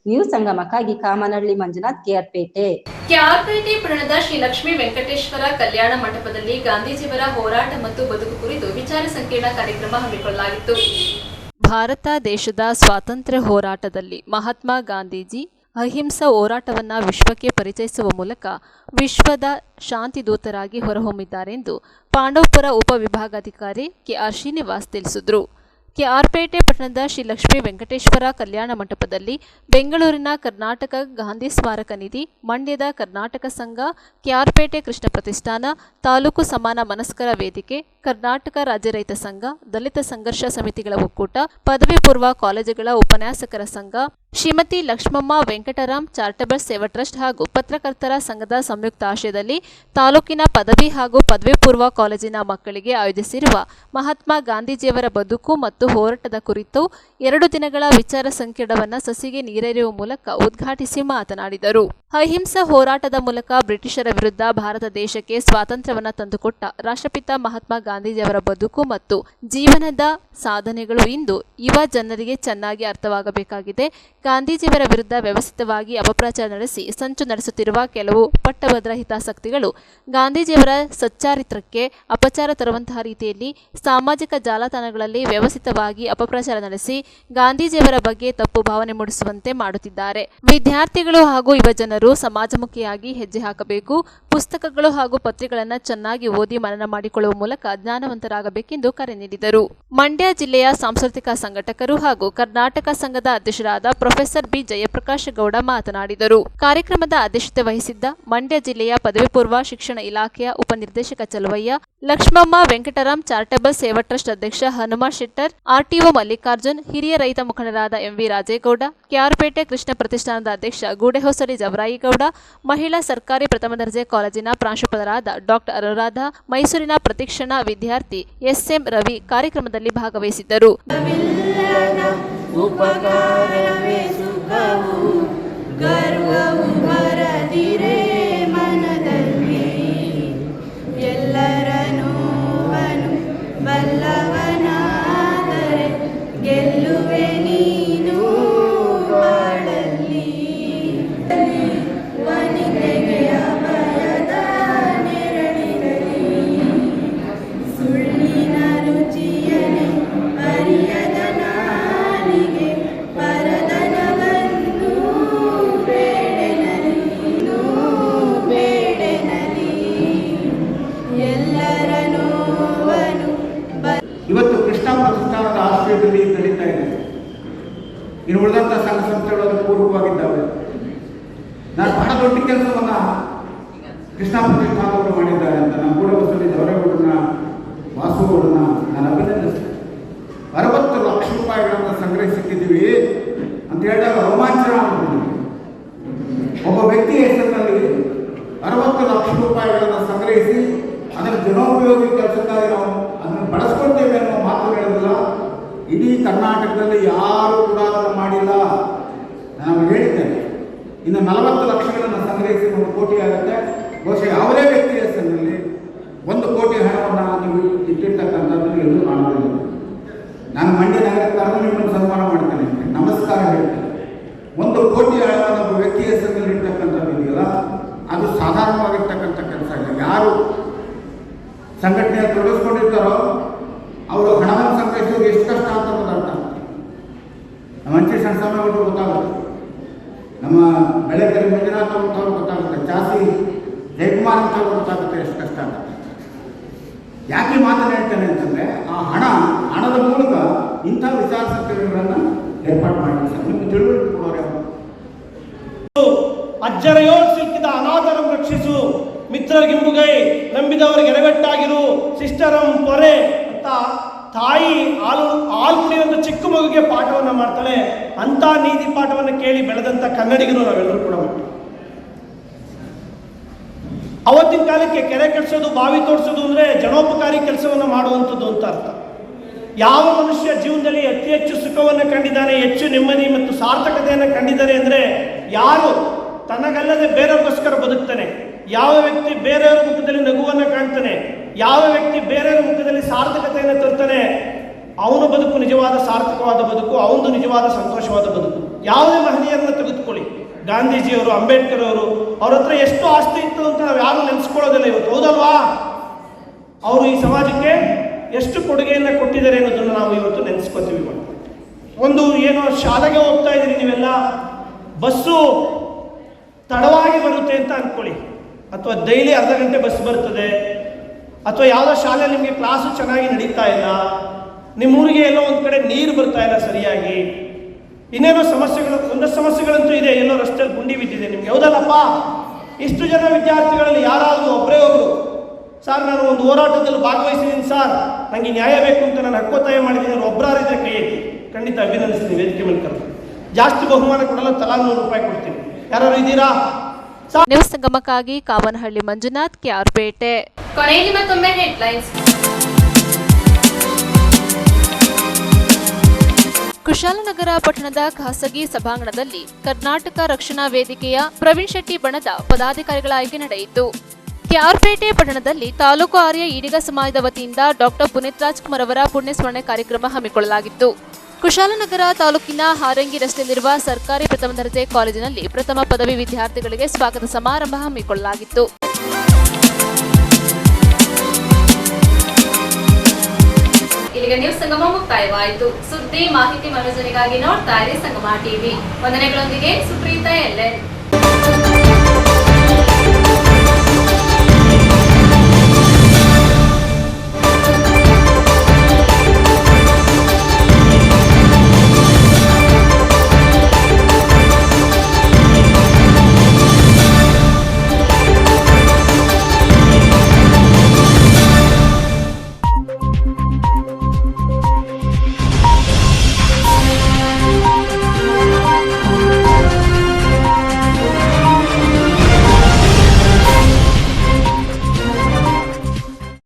ನ್ಯೂಸ್ ಸಂಗಮಕ್ಕಾಗಿ ಕಾಮನಹಳ್ಳಿ ಮಂಜುನಾಥ್, ಕೆಆರ್ಪೇಟೆ. ಕೆಆರ್ಪೇಟೆ ಪಟ್ಟಣದ ಶ್ರೀ ಲಕ್ಷ್ಮೀ ವೆಂಕಟೇಶ್ವರ ಕಲ್ಯಾಣ ಮಂಟಪದಲ್ಲಿ ಗಾಂಧೀಜಿಯವರ ಹೋರಾಟ ಮತ್ತು ಬದುಕು ಕುರಿತು ವಿಚಾರ ಸಂಕಿರಣ ಕಾರ್ಯಕ್ರಮ ಹಮ್ಮಿಕೊಳ್ಳಲಾಗಿತ್ತು. ಭಾರತ ದೇಶದ ಸ್ವಾತಂತ್ರ್ಯ ಹೋರಾಟದಲ್ಲಿ ಮಹಾತ್ಮ ಗಾಂಧೀಜಿ ಅಹಿಂಸಾ ಹೋರಾಟವನ್ನು ವಿಶ್ವಕ್ಕೆ ಪರಿಚಯಿಸುವ ಮೂಲಕ ವಿಶ್ವದ ಶಾಂತಿದೂತರಾಗಿ ಹೊರಹೊಮ್ಮಿದ್ದಾರೆಂದು ಪಾಂಡವಪುರ ಉಪವಿಭಾಗಾಧಿಕಾರಿ ಕೆಆರ್ ಶ್ರೀನಿವಾಸ್ ತಿಳಿಸಿದರು. ಕೆಆರ್ಪೇಟೆ ಪಟ್ಟಣದ ಶ್ರೀ ಲಕ್ಷ್ಮೀ ವೆಂಕಟೇಶ್ವರ ಕಲ್ಯಾಣ ಮಂಟಪದಲ್ಲಿ ಬೆಂಗಳೂರಿನ ಕರ್ನಾಟಕ ಗಾಂಧಿ ಸ್ಮಾರಕ ನಿಧಿ, ಮಂಡ್ಯದ ಕರ್ನಾಟಕ ಸಂಘ, ಕೆಆರ್ಪೇಟೆ ಕೃಷ್ಣ ಪ್ರತಿಷ್ಠಾನ, ತಾಲೂಕು ಸಮಾನ ಮನಸ್ಕರ ವೇದಿಕೆ, ಕರ್ನಾಟಕ ರಾಜ್ಯ ರೈತ ಸಂಘ, ದಲಿತ ಸಂಘರ್ಷ ಸಮಿತಿಗಳ ಒಕ್ಕೂಟ, ಪದವಿ ಪೂರ್ವ ಕಾಲೇಜುಗಳ ಉಪನ್ಯಾಸಕರ ಸಂಘ, ಶ್ರೀಮತಿ ಲಕ್ಷ್ಮಮ್ಮ ವೆಂಕಟರಾಮ್ ಚಾರಿಟಬಲ್ ಸೇವಾ ಟ್ರಸ್ಟ್ ಹಾಗೂ ಪತ್ರಕರ್ತರ ಸಂಘದ ಸಂಯುಕ್ತ ಆಶ್ರಯದಲ್ಲಿ ತಾಲೂಕಿನ ಪದವಿ ಹಾಗೂ ಪದವಿ ಪೂರ್ವ ಕಾಲೇಜಿನ ಮಕ್ಕಳಿಗೆ ಆಯೋಜಿಸಿರುವ ಮಹಾತ್ಮ ಗಾಂಧೀಜಿಯವರ ಬದುಕು ಮತ್ತು ಹೋರಾಟದ ಕುರಿತು 2 ದಿನಗಳ ವಿಚಾರ ಸಂಕಿರಣವನ್ನು ಸಸಿಗೆ ನೀರೆರೆಯುವ ಮೂಲಕ ಉದ್ಘಾಟಿಸಿ ಮಾತನಾಡಿದರು. ಅಹಿಂಸಾ ಹೋರಾಟದ ಮೂಲಕ ಬ್ರಿಟಿಷರ ವಿರುದ್ಧ ಭಾರತ ದೇಶಕ್ಕೆ ಸ್ವಾತಂತ್ರ್ಯವನ್ನು ತಂದುಕೊಟ್ಟ ರಾಷ್ಟ್ರಪಿತ ಮಹಾತ್ಮ ಗಾಂಧೀಜಿಯವರ ಬದುಕು ಮತ್ತು ಜೀವನದ ಸಾಧನೆಗಳು ಇಂದು ಯುವ ಜನರಿಗೆ ಚೆನ್ನಾಗಿ ಅರ್ಥವಾಗಬೇಕಾಗಿದೆ. ಗಾಂಧೀಜಿಯವರ ವಿರುದ್ಧ ವ್ಯವಸ್ಥಿತವಾಗಿ ಅಪಪ್ರಚಾರ ನಡೆಸಿ ಸಂಚು ನಡೆಸುತ್ತಿರುವ ಕೆಲವು ಪಟ್ಟಭದ್ರ ಹಿತಾಸಕ್ತಿಗಳು ಗಾಂಧೀಜಿಯವರ ಸಚ್ಚಾರಿತ್ರಕ್ಕೆ ಅಪಚಾರ ತರುವಂತಹ ರೀತಿಯಲ್ಲಿ ಸಾಮಾಜಿಕ ಜಾಲತಾಣಗಳಲ್ಲಿ ವ್ಯವಸ್ಥಿತವಾಗಿ ಅಪಪ್ರಚಾರ ನಡೆಸಿ ಗಾಂಧೀಜಿಯವರ ಬಗ್ಗೆ ತಪ್ಪು ಭಾವನೆ ಮೂಡಿಸುವಂತೆ ಮಾಡುತ್ತಿದ್ದಾರೆ. ವಿದ್ಯಾರ್ಥಿಗಳು ಹಾಗೂ ಯುವ ಜನರು ಸಮಾಜಮುಖಿಯಾಗಿ ಹೆಜ್ಜೆ ಹಾಕಬೇಕು. ಪುಸ್ತಕಗಳು ಹಾಗೂ ಪತ್ರಿಕೆಗಳನ್ನು ಚೆನ್ನಾಗಿ ಓದಿ ಮನನ ಮಾಡಿಕೊಳ್ಳುವ ಮೂಲಕ ಜ್ಞಾನವಂತರಾಗಬೇಕೆಂದು ಕರೆ ನೀಡಿದರು. ಮಂಡ್ಯ ಜಿಲ್ಲೆಯ ಸಾಂಸ್ಕೃತಿಕ ಸಂಘಟಕರು ಹಾಗೂ ಕರ್ನಾಟಕ ಸಂಘದ ಅಧ್ಯಕ್ಷರಾದ ಪ್ರೊಫೆಸರ್ ಬಿ ಜಯಪ್ರಕಾಶ್ ಗೌಡ ಮಾತನಾಡಿದರು. ಕಾರ್ಯಕ್ರಮದ ಅಧ್ಯಕ್ಷತೆ ವಹಿಸಿದ್ದ ಮಂಡ್ಯ ಜಿಲ್ಲೆಯ ಪದವಿ ಪೂರ್ವ ಶಿಕ್ಷಣ ಇಲಾಖೆಯ ಉಪನಿರ್ದೇಶಕ ಚಲುವಯ್ಯ, ಲಕ್ಷ್ಮಮ್ಮ ವೆಂಕಟರಾಮ್ ಚಾರಿಟಬಲ್ ಸೇವಾ ಟ್ರಸ್ಟ್ ಅಧ್ಯಕ್ಷ ಹನುಮಾನ್ ಶೆಟ್ಟರ್, ಆರ್ಟಿಒ ಮಲ್ಲಿಕಾರ್ಜುನ್, ಹಿರಿಯ ರೈತ ಮುಖಂಡರಾದ ಎಂವಿ ರಾಜೇಗೌಡ, ಕೆಆರ್ಪೇಟೆ ಕೃಷ್ಣ ಪ್ರತಿಷ್ಠಾನದ ಅಧ್ಯಕ್ಷ ಗೂಡೆಹೊಸರಿ ಜವರಾಯಿಗೌಡ, ಮಹಿಳಾ ಸರ್ಕಾರಿ ಪ್ರಥಮ ದರ್ಜೆ ಕಾಲೇಜಿನ ಪ್ರಾಂಶುಪಾಲರಾದ ಡಾಕ್ಟರ್ ಅನುರಾಧ, ಮೈಸೂರಿನ ಪ್ರತಿಕ್ಷಣ ವಿದ್ಯಾರ್ಥಿ ಎಸ್ಎಂ ರವಿ ಕಾರ್ಯಕ್ರಮದಲ್ಲಿ ಭಾಗವಹಿಸಿದ್ದರು. ಉಪಕಾರವೇ ಸುಖವು ಗರ್ವವು ಬರದಿರೆ ಮನದಲ್ಲಿ ಎಲ್ಲರ ನೋವನು ಬಲ್ಲವನಾದರೆ ಗೆಲ್ಲುವೆ ನೀನು ಬಾಳಲ್ಲಿ ವನಿತೆಗೆ ಅಭಯದ ನೆರಳಿರಲಿ ಸುಳ್ಳಿನ ರುಚಿಯನೆ ಅರಿಯದ ನಾಲಿಗೆ ಪರದನವನ್ನು ಬೇಡೆನಲಿ ಎಲ್ಲರ ನೋವನು ಇವತ್ತು ಕೃಷ್ಣ ಪ್ರತಿಷ್ಠಾನದ ಆಶ್ರಯದಲ್ಲಿ ನಡೀತಾ ಇದೆ. ಇನ್ನು ಉಳಿದಂಥ ಸಂಘ ಸಂಸ್ಥೆಗಳು ಪೂರ್ವವಾಗಿದ್ದಾವೆ. ನಾನು ಬಹಳ ದೊಡ್ಡ ಕೆಲಸವನ್ನ ಕೃಷ್ಣ ಪ್ರತಿಷ್ಠಾನವರು ಮಾಡಿದ್ದಾರೆ ಅಂತ ನಮ್ಮ ಕೂಡ ಬಸ್ಸಲ್ಲಿ ಜವರೇಗೌಡರನ್ನ, ವಾಸುಗೌಡರನ್ನ ನಾನು ಅಭಿನಂದಿಸ್ತೇನೆ. 60 ಲಕ್ಷ ರೂಪಾಯಿಗಳನ್ನು ಸಂಗ್ರಹಿಸಿಟ್ಟಿದ್ದೀವಿ ಅಂತ ಹೇಳಿದಾಗ ರೋಮಾಂಚನ ಆಗ್ತದೆ. ಒಬ್ಬ ವ್ಯಕ್ತಿಯ ಹೆಸರಿನಲ್ಲಿ 60 ಲಕ್ಷ ರೂಪಾಯಿಗಳನ್ನು ಸಂಗ್ರಹಿಸಿ ಅದನ್ನು ಜನೋಪಯೋಗಿ ಕೆಲಸಕ್ಕಾಗಿ ನಾವು ಅದನ್ನು ಬಳಸ್ಕೊಳ್ತೇವೆ ಅನ್ನೋ ಮಾತು ಹೇಳಿದ್ರಲ್ಲ, ಇಡೀ ಕರ್ನಾಟಕದಲ್ಲಿ ಯಾರೂ ಕೂಡ ಅದನ್ನು ಮಾಡಿಲ್ಲ. ನಾನು ಹೇಳಿದ್ದೇನೆ, ಇನ್ನು 40 ಲಕ್ಷಗಳನ್ನು ಸಂಗ್ರಹಿಸಿ 1 ಕೋಟಿ ಆಗುತ್ತೆ. ಬಹುಶಃ ಯಾವುದೇ ವ್ಯಕ್ತಿಯ ಹೆಸರಿನಲ್ಲಿ 1 ಕೋಟಿ ಹಣವನ್ನು ನೀವು ಇಟ್ಟಿರ್ತಕ್ಕಂಥದ್ದು ಎಲ್ಲೂ ಕಾಣುವುದಿಲ್ಲ. ನಾನು ಮಂಡ್ಯ ನಗರಕ್ಕಾದರೂ ನಿಮ್ಮನ್ನು ಸನ್ಮಾನ ಮಾಡ್ತೇನೆ, ನಮಸ್ಕಾರ ಹೇಳ್ತೇನೆ. 1 ಕೋಟಿ ಹಣವನ್ನು ಒಬ್ಬ ವ್ಯಕ್ತಿಯ ಹೆಸರಿನಲ್ಲಿ ಇರ್ತಕ್ಕಂಥದ್ದು ಇದೆಯಲ್ಲ, ಅದು ಸಾಧಾರಣವಾಗಿರ್ತಕ್ಕಂಥ ಕೆಲಸ ಇಲ್ಲ. ಯಾರು ಸಂಘಟನೆಯಲ್ಲಿ ತೊಡಗಿಸ್ಕೊಂಡಿರ್ತಾರೋ ಅವರು ಹಣವನ್ನು ಸಂಗ್ರಹಿಸೋದು ಎಷ್ಟು ಕಷ್ಟ ಅಂತ ಗೊತ್ತಾಗ್ತಾ. ನಮ್ಮ ಅಂಚೆ ಸಣ್ಣ ಸಮಯಗಳು ಗೊತ್ತಾಗುತ್ತೆ, ನಮ್ಮ ಬೆಳೆಕರಿ ಮಂಜುನಾಥ್ ಅಂತವ್ರು ಗೊತ್ತಾಗುತ್ತೆ, ಚಾಸಿ ಜಯಕುಮಾರ್ ಅಂತವ್ರು ಗೊತ್ತಾಗುತ್ತೆ ಎಷ್ಟು ಕಷ್ಟ ಆಗುತ್ತೆ. ಯಾಕೆ ಮಾತನ್ನು ಹೇಳ್ತೇನೆ ಅಂತಂದರೆ, ಆ ಹಣದ ಮೂಲಕ ಇಂಥ ವಿಚಾರ ಸಂಕಿರಣಗಳನ್ನು ಏರ್ಪಾಡು ಮಾಡಿ ಸರ್ ನಿಮ್ಗೆ ತಿಳುವಳಿಕೆ ಕೊಡೋರು ಯಾರು? ಅಜ್ಜರಯೋ ಸಿಕ್ಕಿದ ಅನಾಥರನ್ನು ರಕ್ಷಿಸು, ಮಿತ್ರರಿಗಿಂಬುಗೈ ನಂಬಿದವರಿಗೆ ಎಡವೆಟ್ಟಾಗಿರು, ಶಿಷ್ಟರಂ ಪೊರೆ ಅಂತ ತಾಯಿ ಹಾಲು ಕುಡಿಯುವಂಥ ಚಿಕ್ಕ ಮಗುಗೆ ಪಾಠವನ್ನು ಮಾಡ್ತಾಳೆ. ಅಂಥ ನೀತಿ ಪಾಠವನ್ನು ಕೇಳಿ ಬೆಳೆದಂಥ ಕನ್ನಡಿಗರು ನಾವೆಲ್ಲರೂ ಕೂಡ ಉಂಟು. ಅವತ್ತಿನ ಕಾಲಕ್ಕೆ ಕೆರೆ ಕಟ್ಸೋದು, ಬಾವಿ ತೋಡಿಸೋದು ಅಂದರೆ ಜನೋಪಕಾರಿ ಕೆಲಸವನ್ನು ಮಾಡುವಂಥದ್ದು ಅಂತ ಅರ್ಥ. ಯಾವ ಮನುಷ್ಯ ಜೀವನದಲ್ಲಿ ಅತಿ ಹೆಚ್ಚು ಸುಖವನ್ನು ಕಂಡಿದ್ದಾನೆ, ಹೆಚ್ಚು ನೆಮ್ಮದಿ ಮತ್ತು ಸಾರ್ಥಕತೆಯನ್ನು ಕಂಡಿದ್ದಾನೆ ಅಂದರೆ ಯಾರು ತನಗಲ್ಲದೆ ಬೇರೆಯವ್ರಿಗೋಸ್ಕರ ಬದುಕ್ತಾನೆ, ಯಾವ ವ್ಯಕ್ತಿ ಬೇರೆಯವರ ಮುಖದಲ್ಲಿ ನಗುವನ್ನು ಕಾಣ್ತಾನೆ, ಯಾವ ವ್ಯಕ್ತಿ ಬೇರೆಯವರ ಮುಖದಲ್ಲಿ ಸಾರ್ಥಕತೆಯನ್ನು ತರ್ತಾನೆ, ಅವನ ಬದುಕು ನಿಜವಾದ ಸಾರ್ಥಕವಾದ ಬದುಕು, ಅವನದು ನಿಜವಾದ ಸಂತೋಷವಾದ ಬದುಕು. ಯಾವುದೇ ಮಹನೀಯರನ್ನು ತೆಗೆದುಕೊಳ್ಳಿ, ಗಾಂಧೀಜಿಯವರು, ಅಂಬೇಡ್ಕರ್ ಅವರು, ಅವ್ರ ಹತ್ರ ಎಷ್ಟು ಆಸ್ತಿ ಇತ್ತು ಅಂತ ನಾವು ಯಾರು ನೆನೆಸ್ಕೊಳ್ಳೋದಿಲ್ಲ ಇವತ್ತು, ಹೌದಲ್ವಾ? ಅವರು ಈ ಸಮಾಜಕ್ಕೆ ಎಷ್ಟು ಕೊಡುಗೆಯನ್ನು ಕೊಟ್ಟಿದ್ದಾರೆ ಅನ್ನೋದನ್ನು ನಾವು ಇವತ್ತು ನೆನೆಸ್ಕೊತೀವಿ. ಒಂದು ಏನೋ ಶಾಲೆಗೆ ಹೋಗ್ತಾ ಇದ್ದೀರಿ ನೀವೆಲ್ಲ, ಬಸ್ಸು ತಡವಾಗಿ ಬರುತ್ತೆ ಅಂತ ಅಂದ್ಕೊಳ್ಳಿ, ಅಥವಾ ಡೈಲಿ ಅರ್ಧ ಗಂಟೆ ಬಸ್ ಬರ್ತದೆ, ಅಥವಾ ಯಾವುದೋ ಶಾಲೆ ನಿಮಗೆ ಕ್ಲಾಸು ಚೆನ್ನಾಗಿ ನಡೀತಾ ಇಲ್ಲ, ನಿಮ್ಮೂರಿಗೆ ಎಲ್ಲೋ ಒಂದು ಕಡೆ ನೀರು ಬರ್ತಾ ಇಲ್ಲ ಸರಿಯಾಗಿ, ಇನ್ನೇನೋ ಸಮಸ್ಯೆಗಳು, ಒಂದಷ್ಟು ಸಮಸ್ಯೆಗಳಂತೂ ಇದೆ, ಎಲ್ಲೋ ರಸ್ತೆಯಲ್ಲಿ ಗುಂಡಿ ಬಿದ್ದಿದೆ ನಿಮಗೆ, ಹೌದಲ್ಲಪ್ಪ? ಇಷ್ಟು ಜನ ವಿದ್ಯಾರ್ಥಿಗಳಲ್ಲಿ ಯಾರಾದರೂ ಒಬ್ಬರೇ ಒಬ್ಬರು, ಸರ್ ನಾನು ಒಂದು ಹೋರಾಟದಲ್ಲಿ ಭಾಗವಹಿಸಿದ್ದೀನಿ ಸರ್, ನನಗೆ ನ್ಯಾಯ ಬೇಕು ಅಂತ ನಾನು ಹಕ್ಕೊತ್ತಾಯ ಮಾಡಿದ್ದೀನಿ, ಒಬ್ಬರಾರಿದ್ರೆ ಕೈ ಎತ್ತಿ, ಖಂಡಿತ ಅಭಿನಂದಿಸ್ತೀನಿ. ವೇದಿಕೆ ಮೇಲೆ ಕರೆದು ಜಾಸ್ತಿ ಬಹುಮಾನ ಕೊಡಲ್ಲ, ತಲಾ 100 ರೂಪಾಯಿ ಕೊಡ್ತೀನಿ. ಯಾರು ಇದ್ದೀರಾ? ನ್ಯೂಸ್ ಸಂಗಮಕ್ಕಾಗಿ ಕಾವನಹಳ್ಳಿ ಮಂಜುನಾಥ್, ಕೆಆರ್ಪೇಟೆ. ಕೊನೆಯಲ್ಲಿ ಮತ್ತೊಮ್ಮೆ ಹೆಡ್ಲೈನ್ಸ್. ಕುಶಾಲನಗರ ಪಟ್ಟಣದ ಖಾಸಗಿ ಸಭಾಂಗಣದಲ್ಲಿ ಕರ್ನಾಟಕ ರಕ್ಷಣಾ ವೇದಿಕೆಯ ಪ್ರವೀಣ್ ಶೆಟ್ಟಿ ಬಣದ ಪದಾಧಿಕಾರಿಗಳ ಆಯ್ಕೆ ನಡೆಯಿತು. ಕೆಆರ್ಪೇಟೆ ಪಟ್ಟಣದಲ್ಲಿ ತಾಲೂಕು ಆರ್ಯ ಈಡಿಗ ಸಮಾಜದ ವತಿಯಿಂದ ಡಾಕ್ಟರ್ ಪುನೀತ್ ರಾಜ್ಕುಮಾರ್ ಅವರ ಪುಣ್ಯಸ್ಮರಣೆ ಕಾರ್ಯಕ್ರಮ ಹಮ್ಮಿಕೊಳ್ಳಲಾಗಿತ್ತು. ಕುಶಾಲನಗರ ತಾಲೂಕಿನ ಹಾರಂಗಿ ರಸ್ತೆಯಲ್ಲಿರುವ ಸರ್ಕಾರಿ ಪ್ರಥಮ ದರ್ಜೆ ಕಾಲೇಜಿನಲ್ಲಿ ಪ್ರಥಮ ಪದವಿ ವಿದ್ಯಾರ್ಥಿಗಳಿಗೆ ಸ್ವಾಗತ ಸಮಾರಂಭ ಹಮ್ಮಿಕೊಳ್ಳಲಾಗಿತ್ತು. ಇಲ್ಲಿಗೆ ನ್ಯೂಸ್ ಸಂಗಮ ಮುಕ್ತಾಯವಾಯಿತು. ಸುದ್ದಿ ಮಾಹಿತಿ ಮನೋರಂಜನೆಗಾಗಿ ನೋಡ್ತಾ ಇರಿ ಸಂಗಮ ಟಿವಿ. ವಂದನೆಗಳೊಂದಿಗೆ ಸುಪ್ರೀತಾ ಎಲ್ಎನ್.